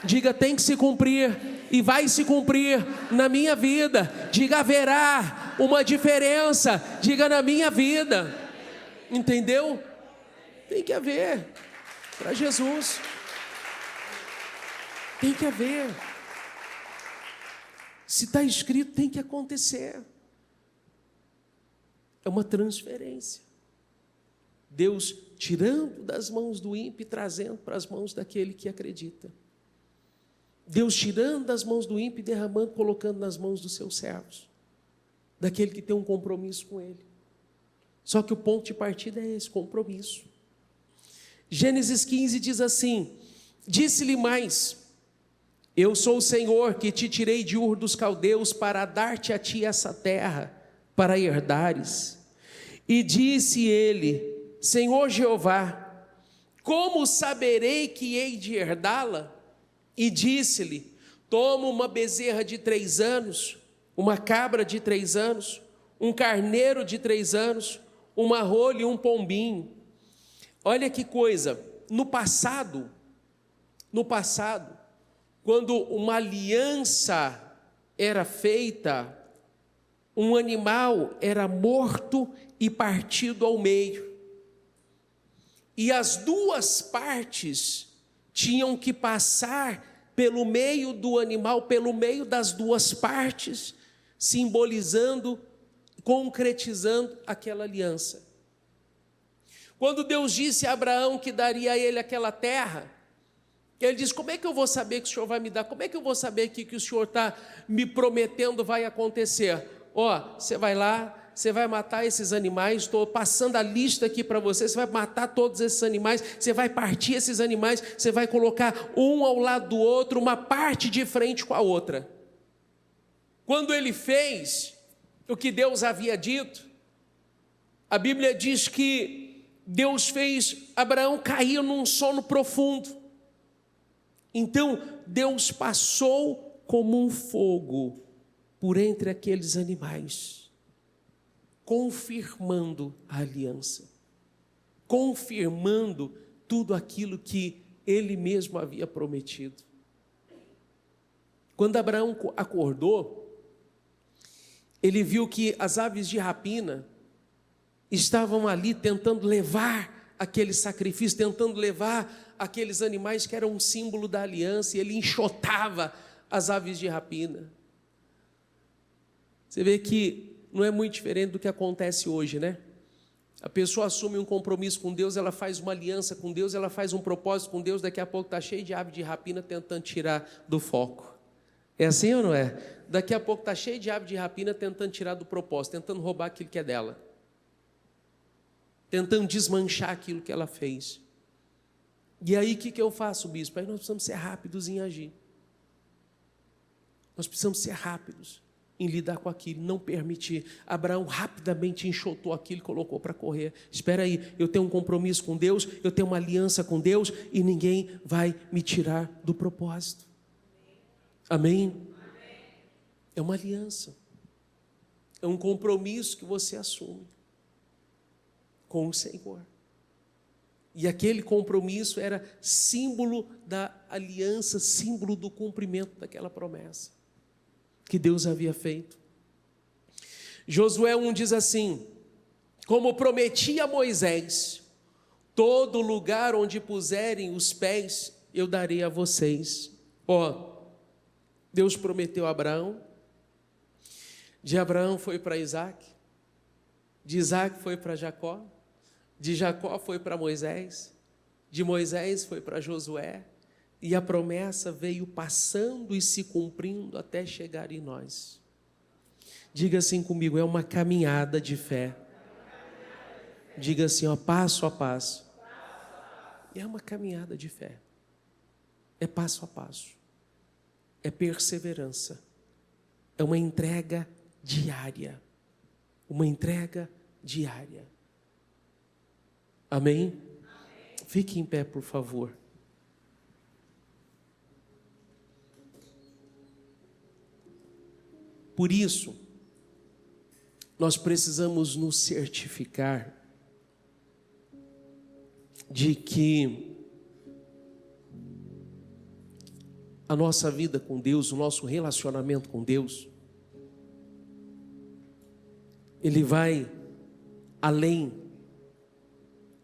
Diga, tem que se cumprir e vai se cumprir na minha vida. Diga, haverá uma diferença. Diga, na minha vida. Entendeu? Tem que haver. Para Jesus. Tem que haver. Se está escrito, tem que acontecer. É uma transferência. Deus tirando das mãos do ímpio e trazendo para as mãos daquele que acredita. Deus tirando das mãos do ímpio e derramando, colocando nas mãos dos seus servos. Daquele que tem um compromisso com ele. Só que o ponto de partida é esse, compromisso. Gênesis 15 diz assim, disse-lhe mais, eu sou o Senhor que te tirei de Ur dos Caldeus para dar-te a ti essa terra, para herdares. E disse ele, Senhor Jeová, como saberei que hei de herdá-la? E disse-lhe, toma uma bezerra de 3 anos, uma cabra de 3 anos, um carneiro de 3 anos, uma rola e um pombinho. Olha que coisa, no passado, quando uma aliança era feita, um animal era morto e partido ao meio. E as duas partes tinham que passar pelo meio do animal, pelo meio das duas partes, simbolizando, concretizando aquela aliança. Quando Deus disse a Abraão que daria a ele aquela terra, ele diz, como é que eu vou saber que o Senhor vai me dar? Como é que eu vou saber que o Senhor está me prometendo vai acontecer? Você vai lá, você vai matar esses animais, estou passando a lista aqui para você, você vai matar todos esses animais, você vai partir esses animais, você vai colocar um ao lado do outro, uma parte de frente com a outra. Quando ele fez o que Deus havia dito, a Bíblia diz que Deus fez Abraão cair num sono profundo. Então Deus passou como um fogo por entre aqueles animais, confirmando a aliança, confirmando tudo aquilo que ele mesmo havia prometido. Quando Abraão acordou, ele viu que as aves de rapina estavam ali tentando levar aquele sacrifício, tentando levar aqueles animais que eram um símbolo da aliança, e ele enxotava as aves de rapina. Você vê que não é muito diferente do que acontece hoje, né? A pessoa assume um compromisso com Deus, ela faz uma aliança com Deus, ela faz um propósito com Deus, daqui a pouco está cheio de ave de rapina tentando tirar do foco. É assim ou não é? Daqui a pouco está cheio de ave de rapina tentando tirar do propósito, tentando roubar aquilo que é dela, tentando desmanchar aquilo que ela fez. E aí o que eu faço, bispo? Aí nós precisamos ser rápidos em agir. Nós precisamos ser rápidos em lidar com aquilo, não permitir. Abraão rapidamente enxotou aquilo e colocou para correr. Espera aí, eu tenho um compromisso com Deus, eu tenho uma aliança com Deus e ninguém vai me tirar do propósito. Amém? É uma aliança. É um compromisso que você assume com o Senhor. E aquele compromisso era símbolo da aliança, símbolo do cumprimento daquela promessa que Deus havia feito. Josué 1 diz assim, como prometi a Moisés, todo lugar onde puserem os pés, eu darei a vocês. Deus prometeu a Abraão, De Abraão foi para Isaac, de Isaac foi para Jacó, de Jacó foi para Moisés, de Moisés foi para Josué, e a promessa veio passando e se cumprindo até chegar em nós. Diga assim comigo, é uma caminhada de fé. Diga assim, ó, passo a passo. É uma caminhada de fé. É passo a passo. É perseverança. É uma entrega diária. Uma entrega diária. Amém? Fique em pé, por favor. Por isso, nós precisamos nos certificar de que a nossa vida com Deus, o nosso relacionamento com Deus, ele vai além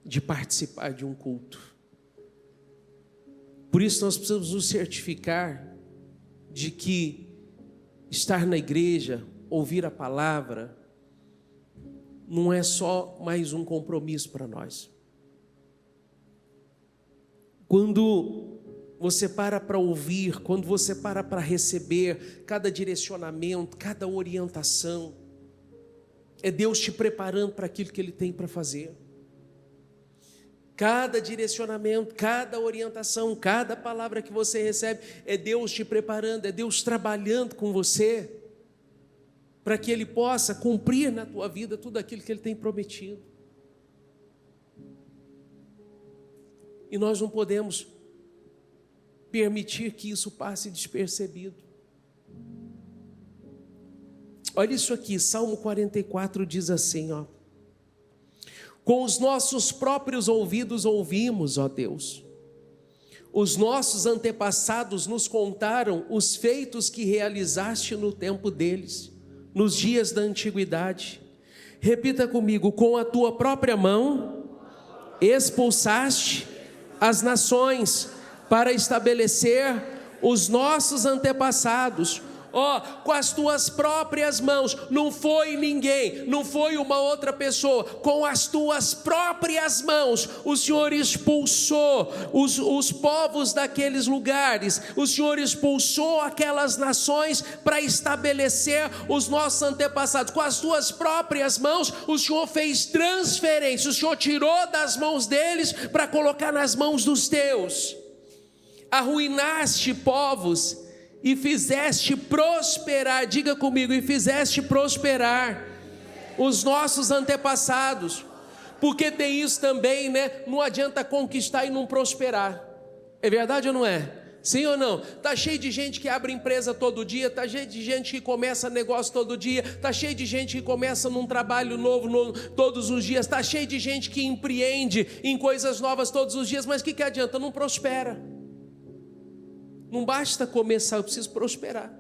de participar de um culto. Por isso nós precisamos nos certificar de que estar na igreja, ouvir a palavra, não é só mais um compromisso para nós. Quando você para ouvir, quando você para receber cada direcionamento, cada orientação, é Deus te preparando para aquilo que Ele tem para fazer. Cada direcionamento, cada orientação, cada palavra que você recebe, é Deus te preparando, é Deus trabalhando com você, para que Ele possa cumprir na tua vida tudo aquilo que Ele tem prometido. E nós não podemos permitir que isso passe despercebido. Olha isso aqui, Salmo 44 diz assim, ó: com os nossos próprios ouvidos ouvimos, ó Deus. Os nossos antepassados nos contaram os feitos que realizaste no tempo deles, nos dias da antiguidade. Repita comigo, com a tua própria mão expulsaste as nações para estabelecer os nossos antepassados. Com as tuas próprias mãos, não foi ninguém, não foi uma outra pessoa, com as tuas próprias mãos, o Senhor expulsou os povos daqueles lugares, o Senhor expulsou aquelas nações para estabelecer os nossos antepassados. Com as tuas próprias mãos, o Senhor fez transferência, o Senhor tirou das mãos deles para colocar nas mãos dos teus. Arruinaste povos e fizeste prosperar, diga comigo, e fizeste prosperar os nossos antepassados, porque tem isso também, né? Não adianta conquistar e não prosperar, é verdade ou não é? Sim ou não? Está cheio de gente que abre empresa todo dia, está cheio de gente que começa negócio todo dia, está cheio de gente que começa num trabalho novo todos os dias, está cheio de gente que empreende em coisas novas todos os dias, mas o que adianta? Não prospera. Não basta começar, eu preciso prosperar.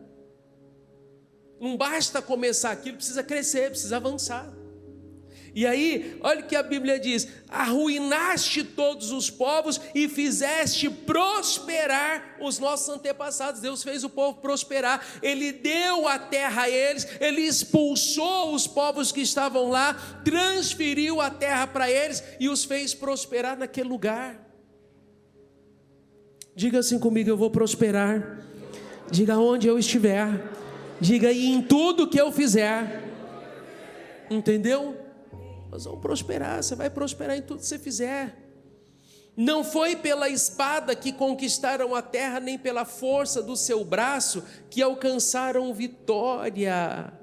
Não basta começar aquilo, precisa crescer, precisa avançar. E aí, olha o que a Bíblia diz: arruinaste todos os povos e fizeste prosperar os nossos antepassados. Deus fez o povo prosperar, Ele deu a terra a eles, Ele expulsou os povos que estavam lá, transferiu a terra para eles e os fez prosperar naquele lugar. Diga assim comigo, eu vou prosperar. Diga onde eu estiver. Diga e em tudo que eu fizer. Entendeu? Nós vamos prosperar, você vai prosperar em tudo que você fizer. Não foi pela espada que conquistaram a terra, nem pela força do seu braço que alcançaram vitória.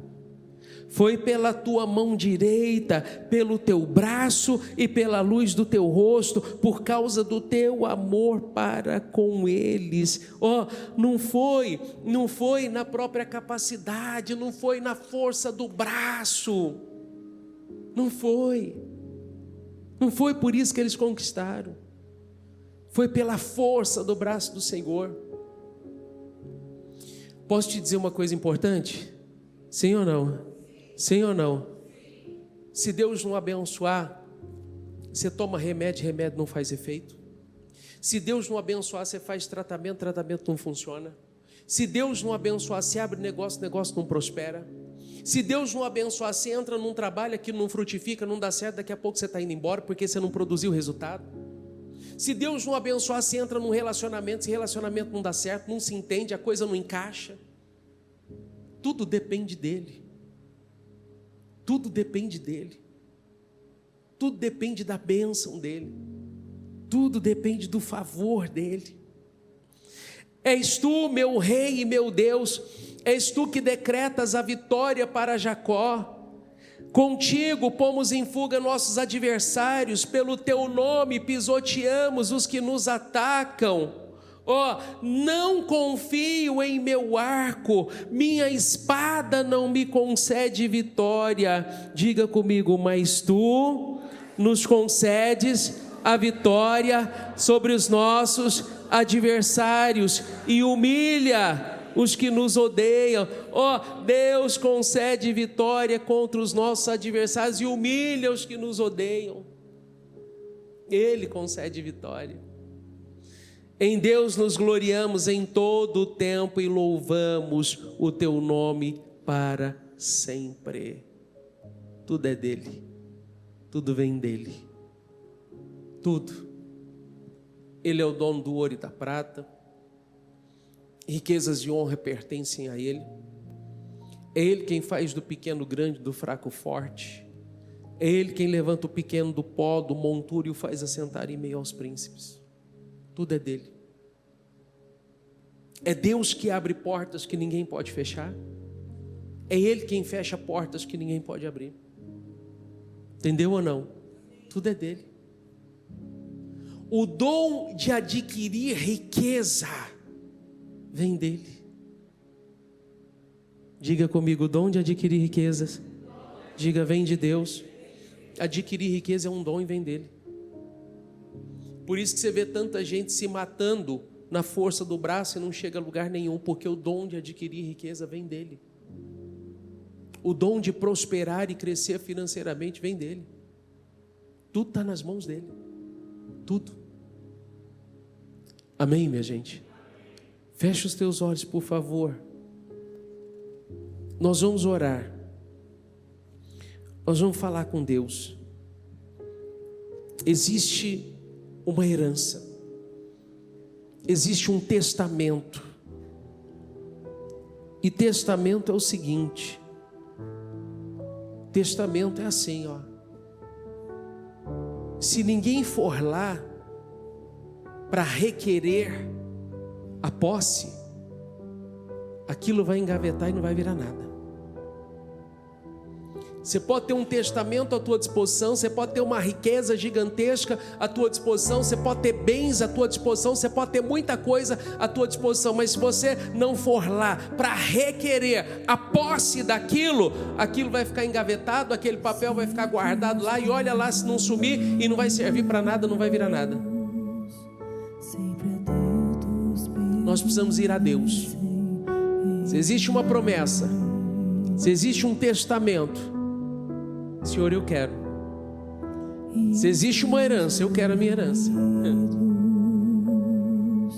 Foi pela tua mão direita, pelo teu braço e pela luz do teu rosto, por causa do teu amor para com eles. Não foi na própria capacidade, não foi na força do braço. Não foi por isso que eles conquistaram. Foi pela força do braço do Senhor. Posso te dizer uma coisa importante? Sim ou não? Sim ou não? Se Deus não abençoar, você toma remédio, remédio não faz efeito. Se Deus não abençoar, você faz tratamento, tratamento não funciona. Se Deus não abençoar, você abre negócio, negócio não prospera. Se Deus não abençoar, você entra num trabalho, aquilo não frutifica, não dá certo, daqui a pouco você está indo embora porque você não produziu resultado. Se Deus não abençoar, você entra num relacionamento, esse relacionamento não dá certo, não se entende, a coisa não encaixa. Tudo depende dele. Tudo depende dele. Tudo depende da bênção dele. Tudo depende do favor dele. És tu, meu rei e meu Deus, és tu que decretas a vitória para Jacó. Contigo pomos em fuga nossos adversários, pelo teu nome pisoteamos os que nos atacam. Não confio em meu arco, minha espada não me concede vitória. Diga comigo, mas tu nos concedes a vitória sobre os nossos adversários e humilha os que nos odeiam. Deus concede vitória contra os nossos adversários e humilha os que nos odeiam. Ele concede vitória. Em Deus nos gloriamos em todo o tempo e louvamos o teu nome para sempre. Tudo é dele, tudo vem dele, tudo. Ele é o dono do ouro e da prata, riquezas de honra pertencem a ele. É ele quem faz do pequeno grande, do fraco forte. É ele quem levanta o pequeno do pó, do monturo e o faz assentar em meio aos príncipes. Tudo é dele. É Deus que abre portas que ninguém pode fechar. É ele quem fecha portas que ninguém pode abrir. Entendeu ou não? Tudo é dele. O dom de adquirir riqueza vem dele. Diga comigo, o dom de adquirir riquezas. Diga, vem de Deus. Adquirir riqueza é um dom e vem dele. Por isso que você vê tanta gente se matando na força do braço e não chega a lugar nenhum, porque o dom de adquirir riqueza vem dele. O dom de prosperar e crescer financeiramente vem dele. Tudo está nas mãos dele. Tudo. Amém, minha gente? Feche os teus olhos, por favor. Nós vamos orar. Nós vamos falar com Deus. Existe uma herança. Existe um testamento. E testamento é o seguinte. Testamento é assim, Se ninguém for lá para requerer a posse, aquilo vai engavetar e não vai virar nada. Você pode ter um testamento à tua disposição, você pode ter uma riqueza gigantesca à tua disposição, você pode ter bens à tua disposição, você pode ter muita coisa à tua disposição, mas se você não for lá para requerer a posse daquilo, aquilo vai ficar engavetado, aquele papel vai ficar guardado lá e olha lá se não sumir e não vai servir para nada, não vai virar nada. Nós precisamos ir a Deus. Se existe uma promessa, se existe um testamento, Senhor, eu quero. Se existe uma herança, eu quero a minha herança.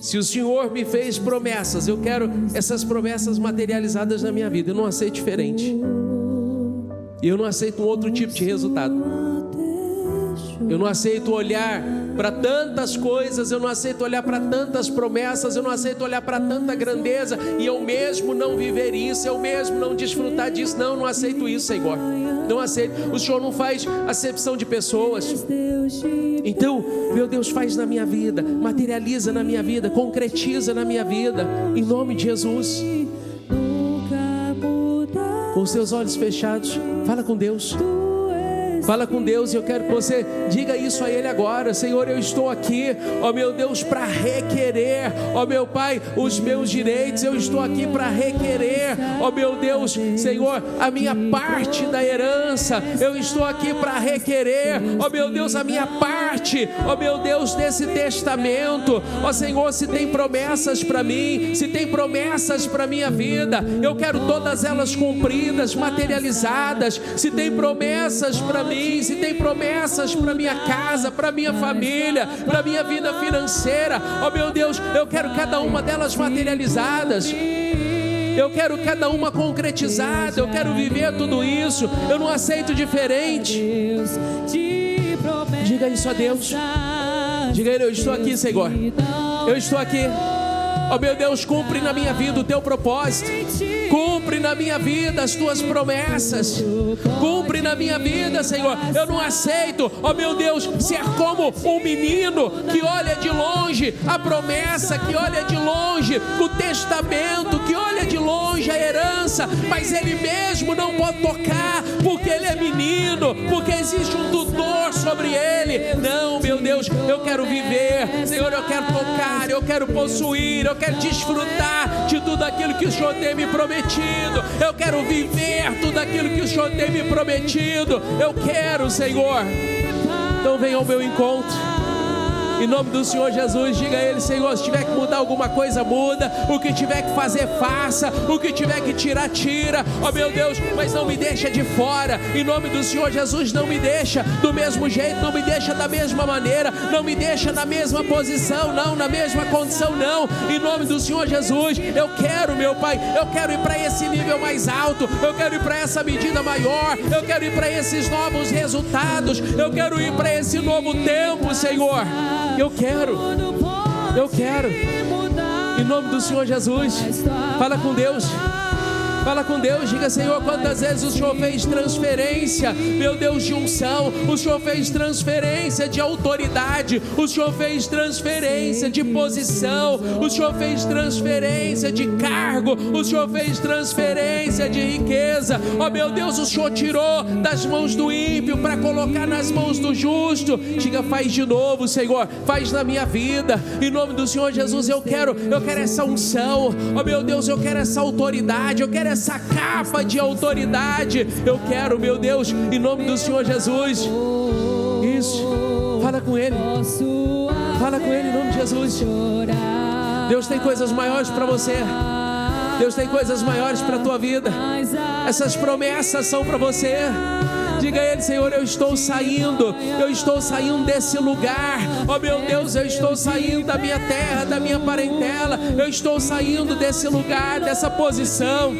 Se o Senhor me fez promessas, eu quero essas promessas materializadas na minha vida. Eu não aceito diferente. Eu não aceito um outro tipo de resultado. Eu não aceito olhar para tantas coisas, eu não aceito olhar para tantas promessas, eu não aceito olhar para tanta grandeza e eu mesmo não viver isso, eu mesmo não desfrutar disso. Não aceito isso, Senhor. Não aceito. O Senhor não faz acepção de pessoas. Então, meu Deus, faz na minha vida, materializa na minha vida, concretiza na minha vida, em nome de Jesus. Com os seus olhos fechados, fala com Deus. Fala com Deus e eu quero que você diga isso a Ele agora. Senhor, eu estou aqui, ó meu Deus, para requerer, ó meu Pai, os meus direitos. Eu estou aqui para requerer, ó meu Deus, Senhor, a minha parte da herança. Eu estou aqui para requerer, ó meu Deus, a minha parte, ó meu Deus, desse testamento. Ó Senhor, se tem promessas para mim, se tem promessas para minha vida, eu quero todas elas cumpridas, materializadas. Se tem promessas para mim, se tem promessas para minha casa, para minha família, para minha vida financeira, ó meu Deus, eu quero cada uma delas materializadas. Eu quero cada uma concretizada. Eu quero viver tudo isso. Eu não aceito diferente. Diga isso a Deus. Diga a Ele: eu estou aqui, Senhor. Eu estou aqui. Ó meu Deus, cumpre na minha vida o teu propósito. Cumpre na minha vida as tuas promessas. Cumpre na minha vida, Senhor. Eu não aceito, ó meu Deus, ser como um menino que olha de longe a promessa, que olha de longe o testamento, que olha de longe a herança, mas ele mesmo não pode tocar, porque ele é menino, porque existe um tutor sobre ele. Não, meu Deus, eu quero viver, Senhor, eu quero tocar, eu quero possuir, eu quero desfrutar de tudo aquilo que o Senhor tem me prometido. Eu quero viver tudo aquilo que o Senhor tem me prometido. Eu quero, Senhor. Então venha ao meu encontro. Em nome do Senhor Jesus, diga a Ele: Senhor, se tiver que mudar alguma coisa, muda. O que tiver que fazer, faça. O que tiver que tirar, tira. Ó meu Deus, mas não me deixa de fora. Em nome do Senhor Jesus, não me deixa do mesmo jeito, não me deixa da mesma maneira, não me deixa na mesma posição, não, na mesma condição, não. Em nome do Senhor Jesus, eu quero, meu Pai, eu quero ir para esse nível mais alto. Eu quero ir para essa medida maior. Eu quero ir para esses novos resultados. Eu quero ir para esse novo tempo, Senhor. Eu quero. Em nome do Senhor Jesus, fala com Deus. Fala com Deus, diga: Senhor, quantas vezes o Senhor fez transferência, meu Deus, de unção, o Senhor fez transferência de autoridade, o Senhor fez transferência de posição, o Senhor fez transferência de cargo, o Senhor fez transferência de riqueza. Ó meu Deus, o Senhor tirou das mãos do ímpio para colocar nas mãos do justo. Diga: faz de novo, Senhor, faz na minha vida. Em nome do Senhor Jesus, eu quero essa unção. Ó meu Deus, eu quero essa autoridade, eu quero essa capa de autoridade. Eu quero, meu Deus, em nome do Senhor Jesus. Isso, fala com Ele. Fala com Ele em nome de Jesus. Deus tem coisas maiores para você. Deus tem coisas maiores para a tua vida. Essas promessas são para você. Diga a Ele: Senhor, eu estou saindo desse lugar. Ó meu Deus, eu estou saindo da minha terra, da minha parentela. Eu estou saindo desse lugar, dessa posição,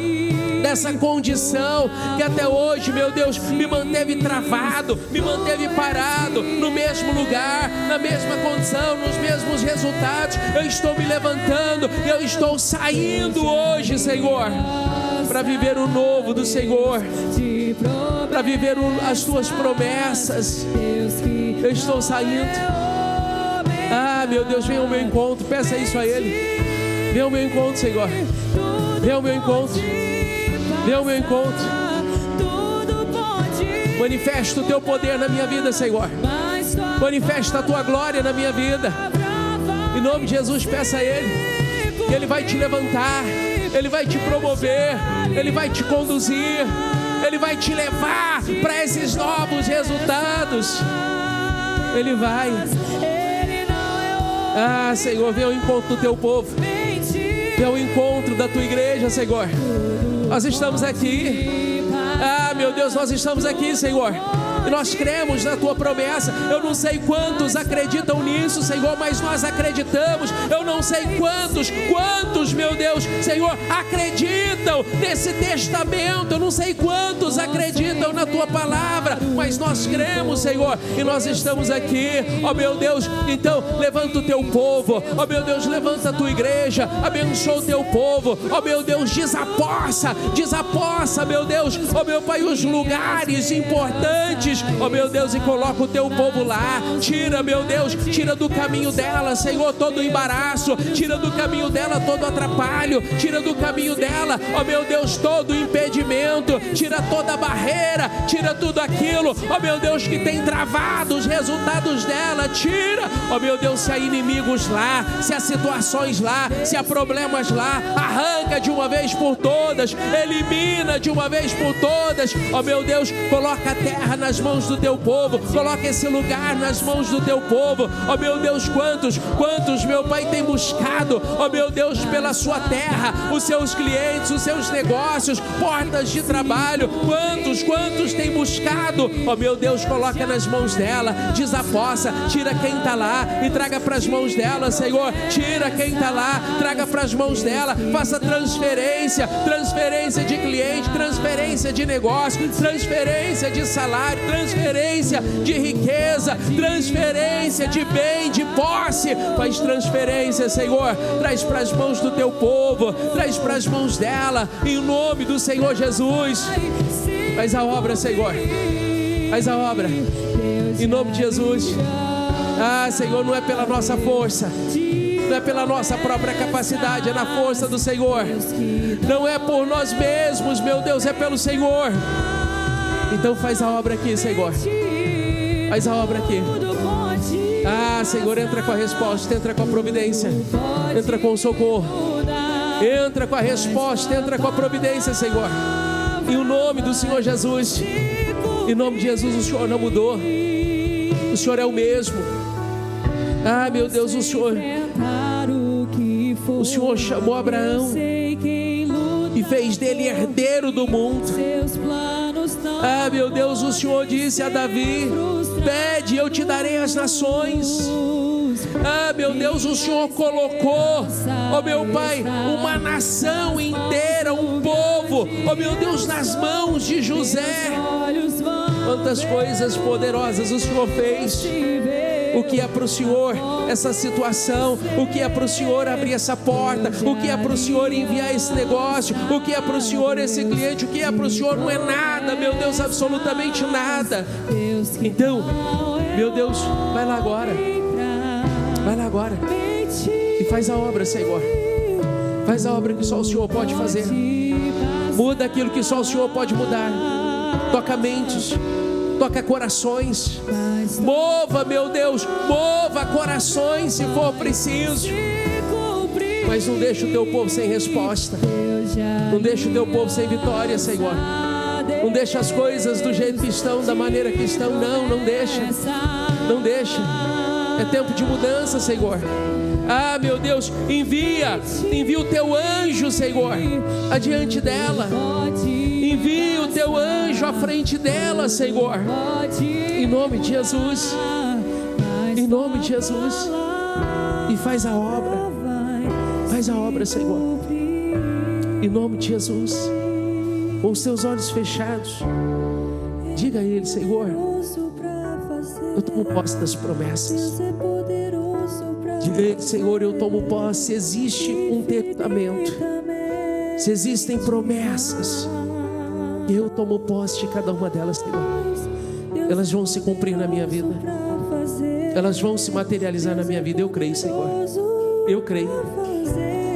dessa condição que até hoje, meu Deus, me manteve travado, me manteve parado no mesmo lugar, na mesma condição, nos mesmos resultados. Eu estou me levantando, eu estou saindo hoje, Senhor, para viver o novo do Senhor, para viver as tuas promessas. Eu estou saindo. Ah, meu Deus, venha ao meu encontro. Peça isso a Ele. Venha ao meu encontro, Senhor. Venha ao meu encontro. Venha ao meu encontro. Manifesta o teu poder na minha vida, Senhor. Manifesta a tua glória na minha vida. Em nome de Jesus, peça a Ele. Ele vai te levantar. Ele vai te promover. Ele vai te conduzir. Ele vai te levar para esses novos resultados. Ele vai. Ah, Senhor, vem ao encontro do teu povo. Vem ao encontro da tua igreja, Senhor. Nós estamos aqui. Ah, meu Deus, nós estamos aqui, Senhor. E nós cremos na tua promessa. Eu não sei quantos acreditam nisso, Senhor, mas nós acreditamos. Eu não sei quantos, meu Deus, Senhor, acreditam nesse testamento. Eu não sei quantos acreditam na tua palavra, mas nós cremos, Senhor, e nós estamos aqui. Ó meu Deus, então levanta o teu povo. Ó meu Deus, levanta a tua igreja. Abençoa o teu povo. Ó meu Deus, desapossa, meu Deus, ó meu Pai, os lugares importantes, ó meu Deus, e coloca o teu povo lá. Tira, meu Deus, tira do caminho dela, Senhor, todo o embaraço. Tira do caminho dela todo o atrapalho. Tira do caminho dela, ó meu Deus, todo o impedimento. Tira toda a barreira. Tira tudo aquilo, ó meu Deus, que tem travado os resultados dela. Tira, ó meu Deus, se há inimigos lá, se há situações lá, se há problemas lá, arranca de uma vez por todas. Elimina de uma vez por todas. Ó meu Deus, coloca a terra nas mãos do teu povo. Coloca esse lugar nas mãos do teu povo. Ó meu Deus, quantos, meu Pai, tem buscado, ó meu Deus, pela sua terra, os seus clientes, os seus negócios, portas de trabalho. Quantos tem buscado pecado, ó meu Deus, coloca nas mãos dela, desapossa, tira quem está lá e traga para as mãos dela, Senhor. Tira quem está lá, traga para as mãos dela, faça transferência de cliente, transferência de negócio, transferência de salário, transferência de riqueza, transferência de bem, de posse. Faz transferência, Senhor, traz para as mãos do teu povo, traz para as mãos dela, em nome do Senhor Jesus. Faz a obra, Senhor, faz a obra, em nome de Jesus. Senhor, não é pela nossa força, não é pela nossa própria capacidade, é na força do Senhor. Não é por nós mesmos, meu Deus, é pelo Senhor. Então faz a obra aqui, Senhor. Faz a obra aqui. Senhor, entra com a resposta, entra com a providência, entra com o socorro, entra com a resposta, entra com a providência, Senhor. Em nome do Senhor Jesus. Em nome de Jesus, o Senhor não mudou. O Senhor é o mesmo. Meu Deus, o Senhor chamou Abraão e fez dele herdeiro do mundo. Meu Deus, o Senhor disse a Davi: pede, eu te darei as nações. Meu Deus, o Senhor colocou, ó meu Pai, uma nação inteira, um povo, ó meu Deus, nas mãos de José. Quantas coisas poderosas o Senhor fez. O que é para o Senhor essa situação? O que é para o Senhor abrir essa porta? O que é para o Senhor enviar esse negócio? O que é para o Senhor esse cliente? O que é para o Senhor? Não é nada, meu Deus, absolutamente nada. Então, meu Deus, vai lá agora. Vai lá agora e faz a obra, Senhor. Faz a obra que só o Senhor pode fazer. Muda aquilo que só o Senhor pode mudar. Toca mentes, toca corações. Mova, meu Deus, mova corações se for preciso. Mas não deixa o teu povo sem resposta. Não deixa o teu povo sem vitória, Senhor. Não deixa as coisas do jeito que estão, da maneira que estão. Não deixa. Não deixa. É tempo de mudança, Senhor. Meu Deus, envia o teu anjo, Senhor, adiante dela. Envia o teu anjo à frente dela, Senhor. Em nome de Jesus. Em nome de Jesus. E faz a obra. Faz a obra, Senhor. Em nome de Jesus. Com os teus olhos fechados, diga a Ele: Senhor, eu tomo posse das promessas. Diga a Ele: Senhor, eu tomo posse. Se existe um testamento, se existem promessas, eu tomo posse de cada uma delas, Senhor. Elas vão se cumprir na minha vida. Elas vão se materializar na minha vida. Eu creio, Senhor. Eu creio.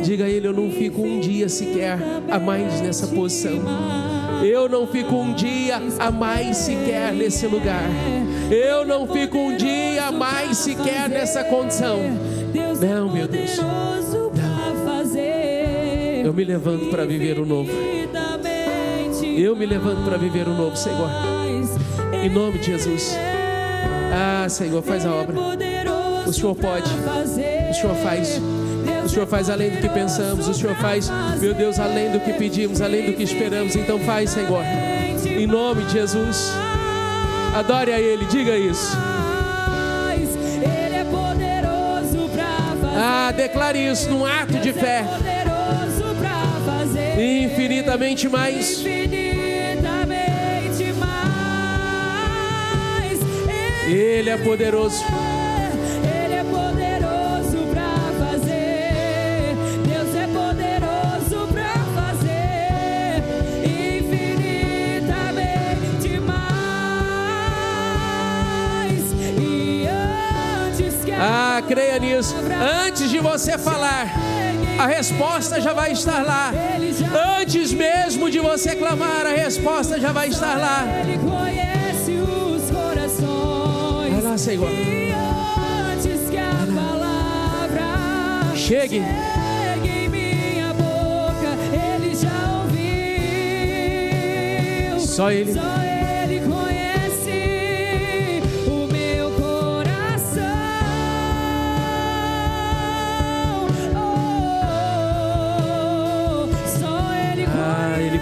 Diga a Ele: eu não fico um dia sequer a mais nessa posição. Eu não fico um dia a mais sequer nesse lugar. Eu não fico um dia a mais sequer nessa condição. Não, meu Deus. Não. Eu me levanto para viver o novo. Eu me levanto para viver o novo, Senhor. Em nome de Jesus. Senhor, faz a obra. O Senhor pode. O Senhor faz. O Senhor faz além do que pensamos. O Senhor faz, meu Deus, além do que pedimos, além do que esperamos. Então faz, Senhor. Em nome de Jesus. Adore a Ele, diga isso. Ele é poderoso para fazer. Declare isso num ato de fé. Ele é poderoso para fazer. Infinitamente mais. Infinitamente mais. Ele é poderoso. Creia nisso. Antes de você falar, a resposta já vai estar lá. Antes mesmo de você clamar, a resposta já vai estar lá. Ele conhece os corações. Vai lá, Senhor. Antes que a palavra chegue em minha boca, Ele já ouviu. Só Ele.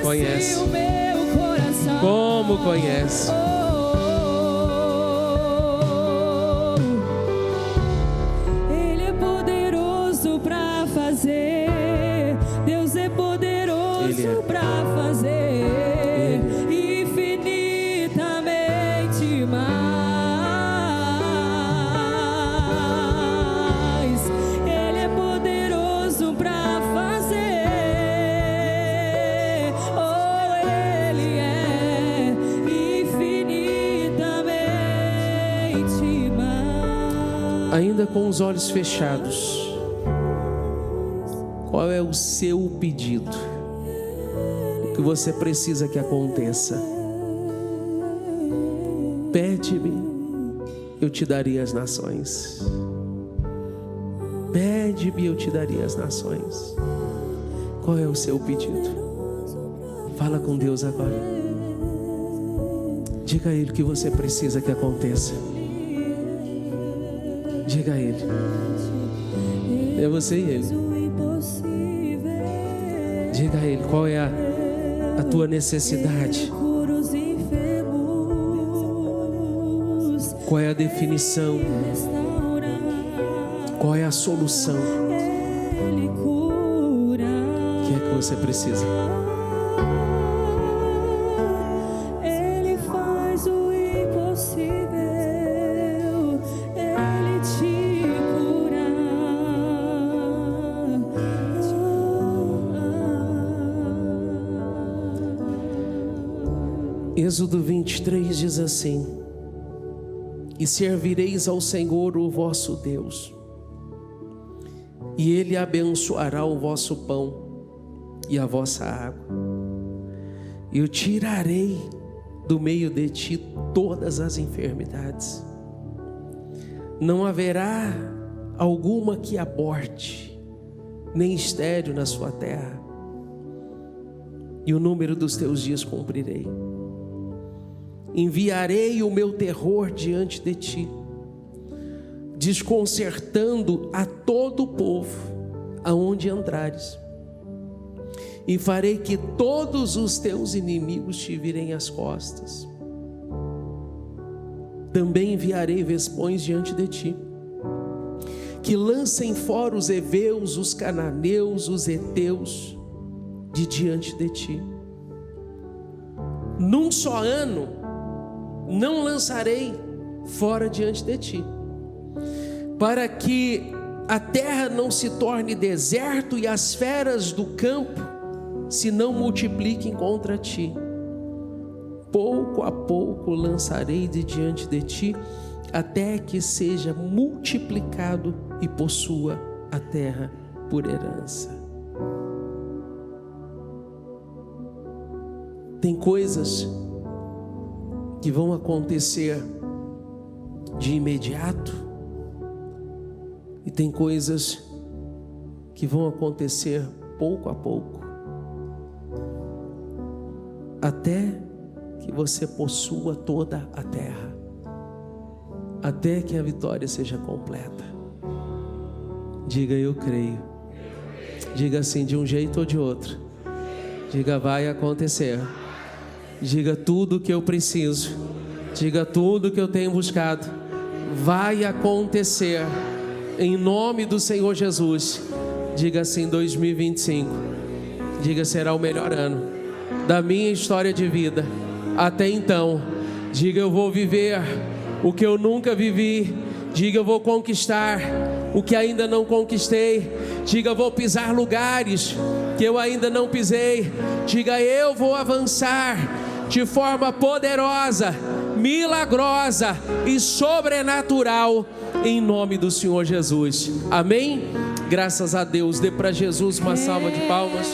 Conhece. Como conhece. ainda com os olhos fechados, qual é o seu pedido? O que você precisa que aconteça? Pede-me, eu te darei as nações. Pede-me, eu te darei as nações. Qual é o seu pedido? Fala com Deus agora. Diga a Ele o que você precisa que aconteça. Diga a Ele. É você e Ele. Diga a Ele qual é a tua necessidade. Qual é a definição? Qual é a solução? O que é que você precisa? Ele faz o impossível, Ele te cura. Êxodo 23 diz assim: e servireis ao Senhor o vosso Deus, e Ele abençoará o vosso pão e a vossa água. Eu tirarei do meio de ti todas as enfermidades. Não haverá alguma que aborte, nem estéril na sua terra. E o número dos teus dias cumprirei. Enviarei o meu terror diante de ti, desconcertando a todo o povo aonde entrares, e farei que todos os teus inimigos te virem as costas. Também enviarei vespões diante de ti, que lancem fora os heveus, os cananeus, os heteus de diante de ti. Num só ano não lançarei fora diante de ti, para que a terra não se torne deserto e as feras do campo se não multipliquem contra ti. Pouco a pouco lançarei de diante de ti, até que seja multiplicado e possua a terra por herança. Tem coisas que vão acontecer de imediato, e tem coisas que vão acontecer pouco a pouco, até que você possua toda a terra, até que a vitória seja completa. Diga: eu creio. Diga assim, de um jeito ou de outro. Diga: vai acontecer. Diga: tudo que eu preciso, diga: tudo que eu tenho buscado, vai acontecer, em nome do Senhor Jesus. Diga assim: 2025, diga: será o melhor ano da minha história de vida. Até então, diga: eu vou viver o que eu nunca vivi. Diga: eu vou conquistar o que ainda não conquistei. Diga: eu vou pisar lugares que eu ainda não pisei. Diga: eu vou avançar de forma poderosa, milagrosa e sobrenatural, em nome do Senhor Jesus. Amém? Graças a Deus. Dê para Jesus uma salva de palmas.